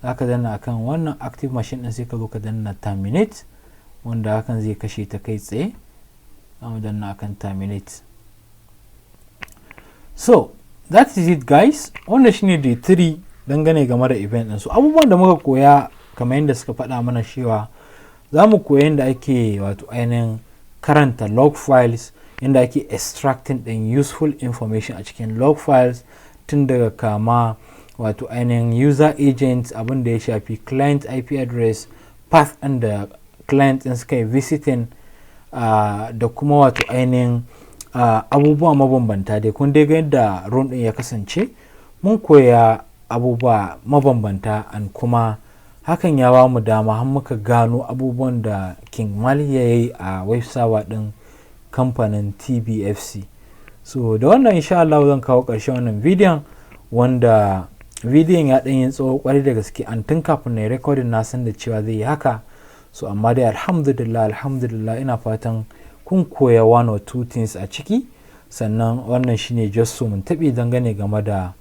za ka danna akan wannan active machine ɗin sai ka zo ka danna terminate, wanda hakan zai kashe ta kai tsaye. za mu danna akan terminate. So that is it guys, wannan shine day 3 dangane game da event ɗin. So abubuwan da muka koya kamar yadda suka faɗa mana cewa za mu koya yadda ake wato ainihin karanta log files, yadda ake extracting ɗin useful information a cikin log files, tun daga kama wato ainihin user agent, abin da ya shafi client IP address, path ɗin da client ɗin suka yi visiting, da kuma wato ainihin abubuwa mabambanta dai. Kun dai ga yadda room ɗin ya kasance, mun koya abubuwa mabambanta, and kuma hakan ya ba mu dama har muka gano abubuwan da King Mali ya yi a web server ɗin kamfanin TBFC. So da wannan insha Allah zan kawo ƙarshen wannan bidiyon, wanda bidiyon ya ɗan yin tsawo ƙwarai da gaske, an tun kafin na yi recording na san da cewa zai yi haka. So amma dai alhamdulillah ina fatan kun koya one or two things a ciki. Sannan wannan shine just so mun taɓi dangane game da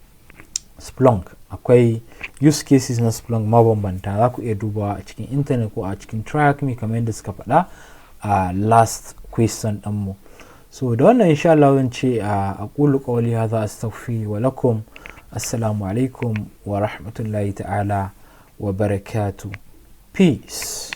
Splunk. Akwai use cases na Splunk mabambanta, za ku iya dubawa a cikin internet ko a cikin track me kamar yadda suka faɗa a last question ɗinmu. So da wannan insha Allah zan ce aqulu qawli hadha astaghfiru wa lakum. Assalamu alaikum wa rahmatullahi ta'ala wa barakatuh. Peace.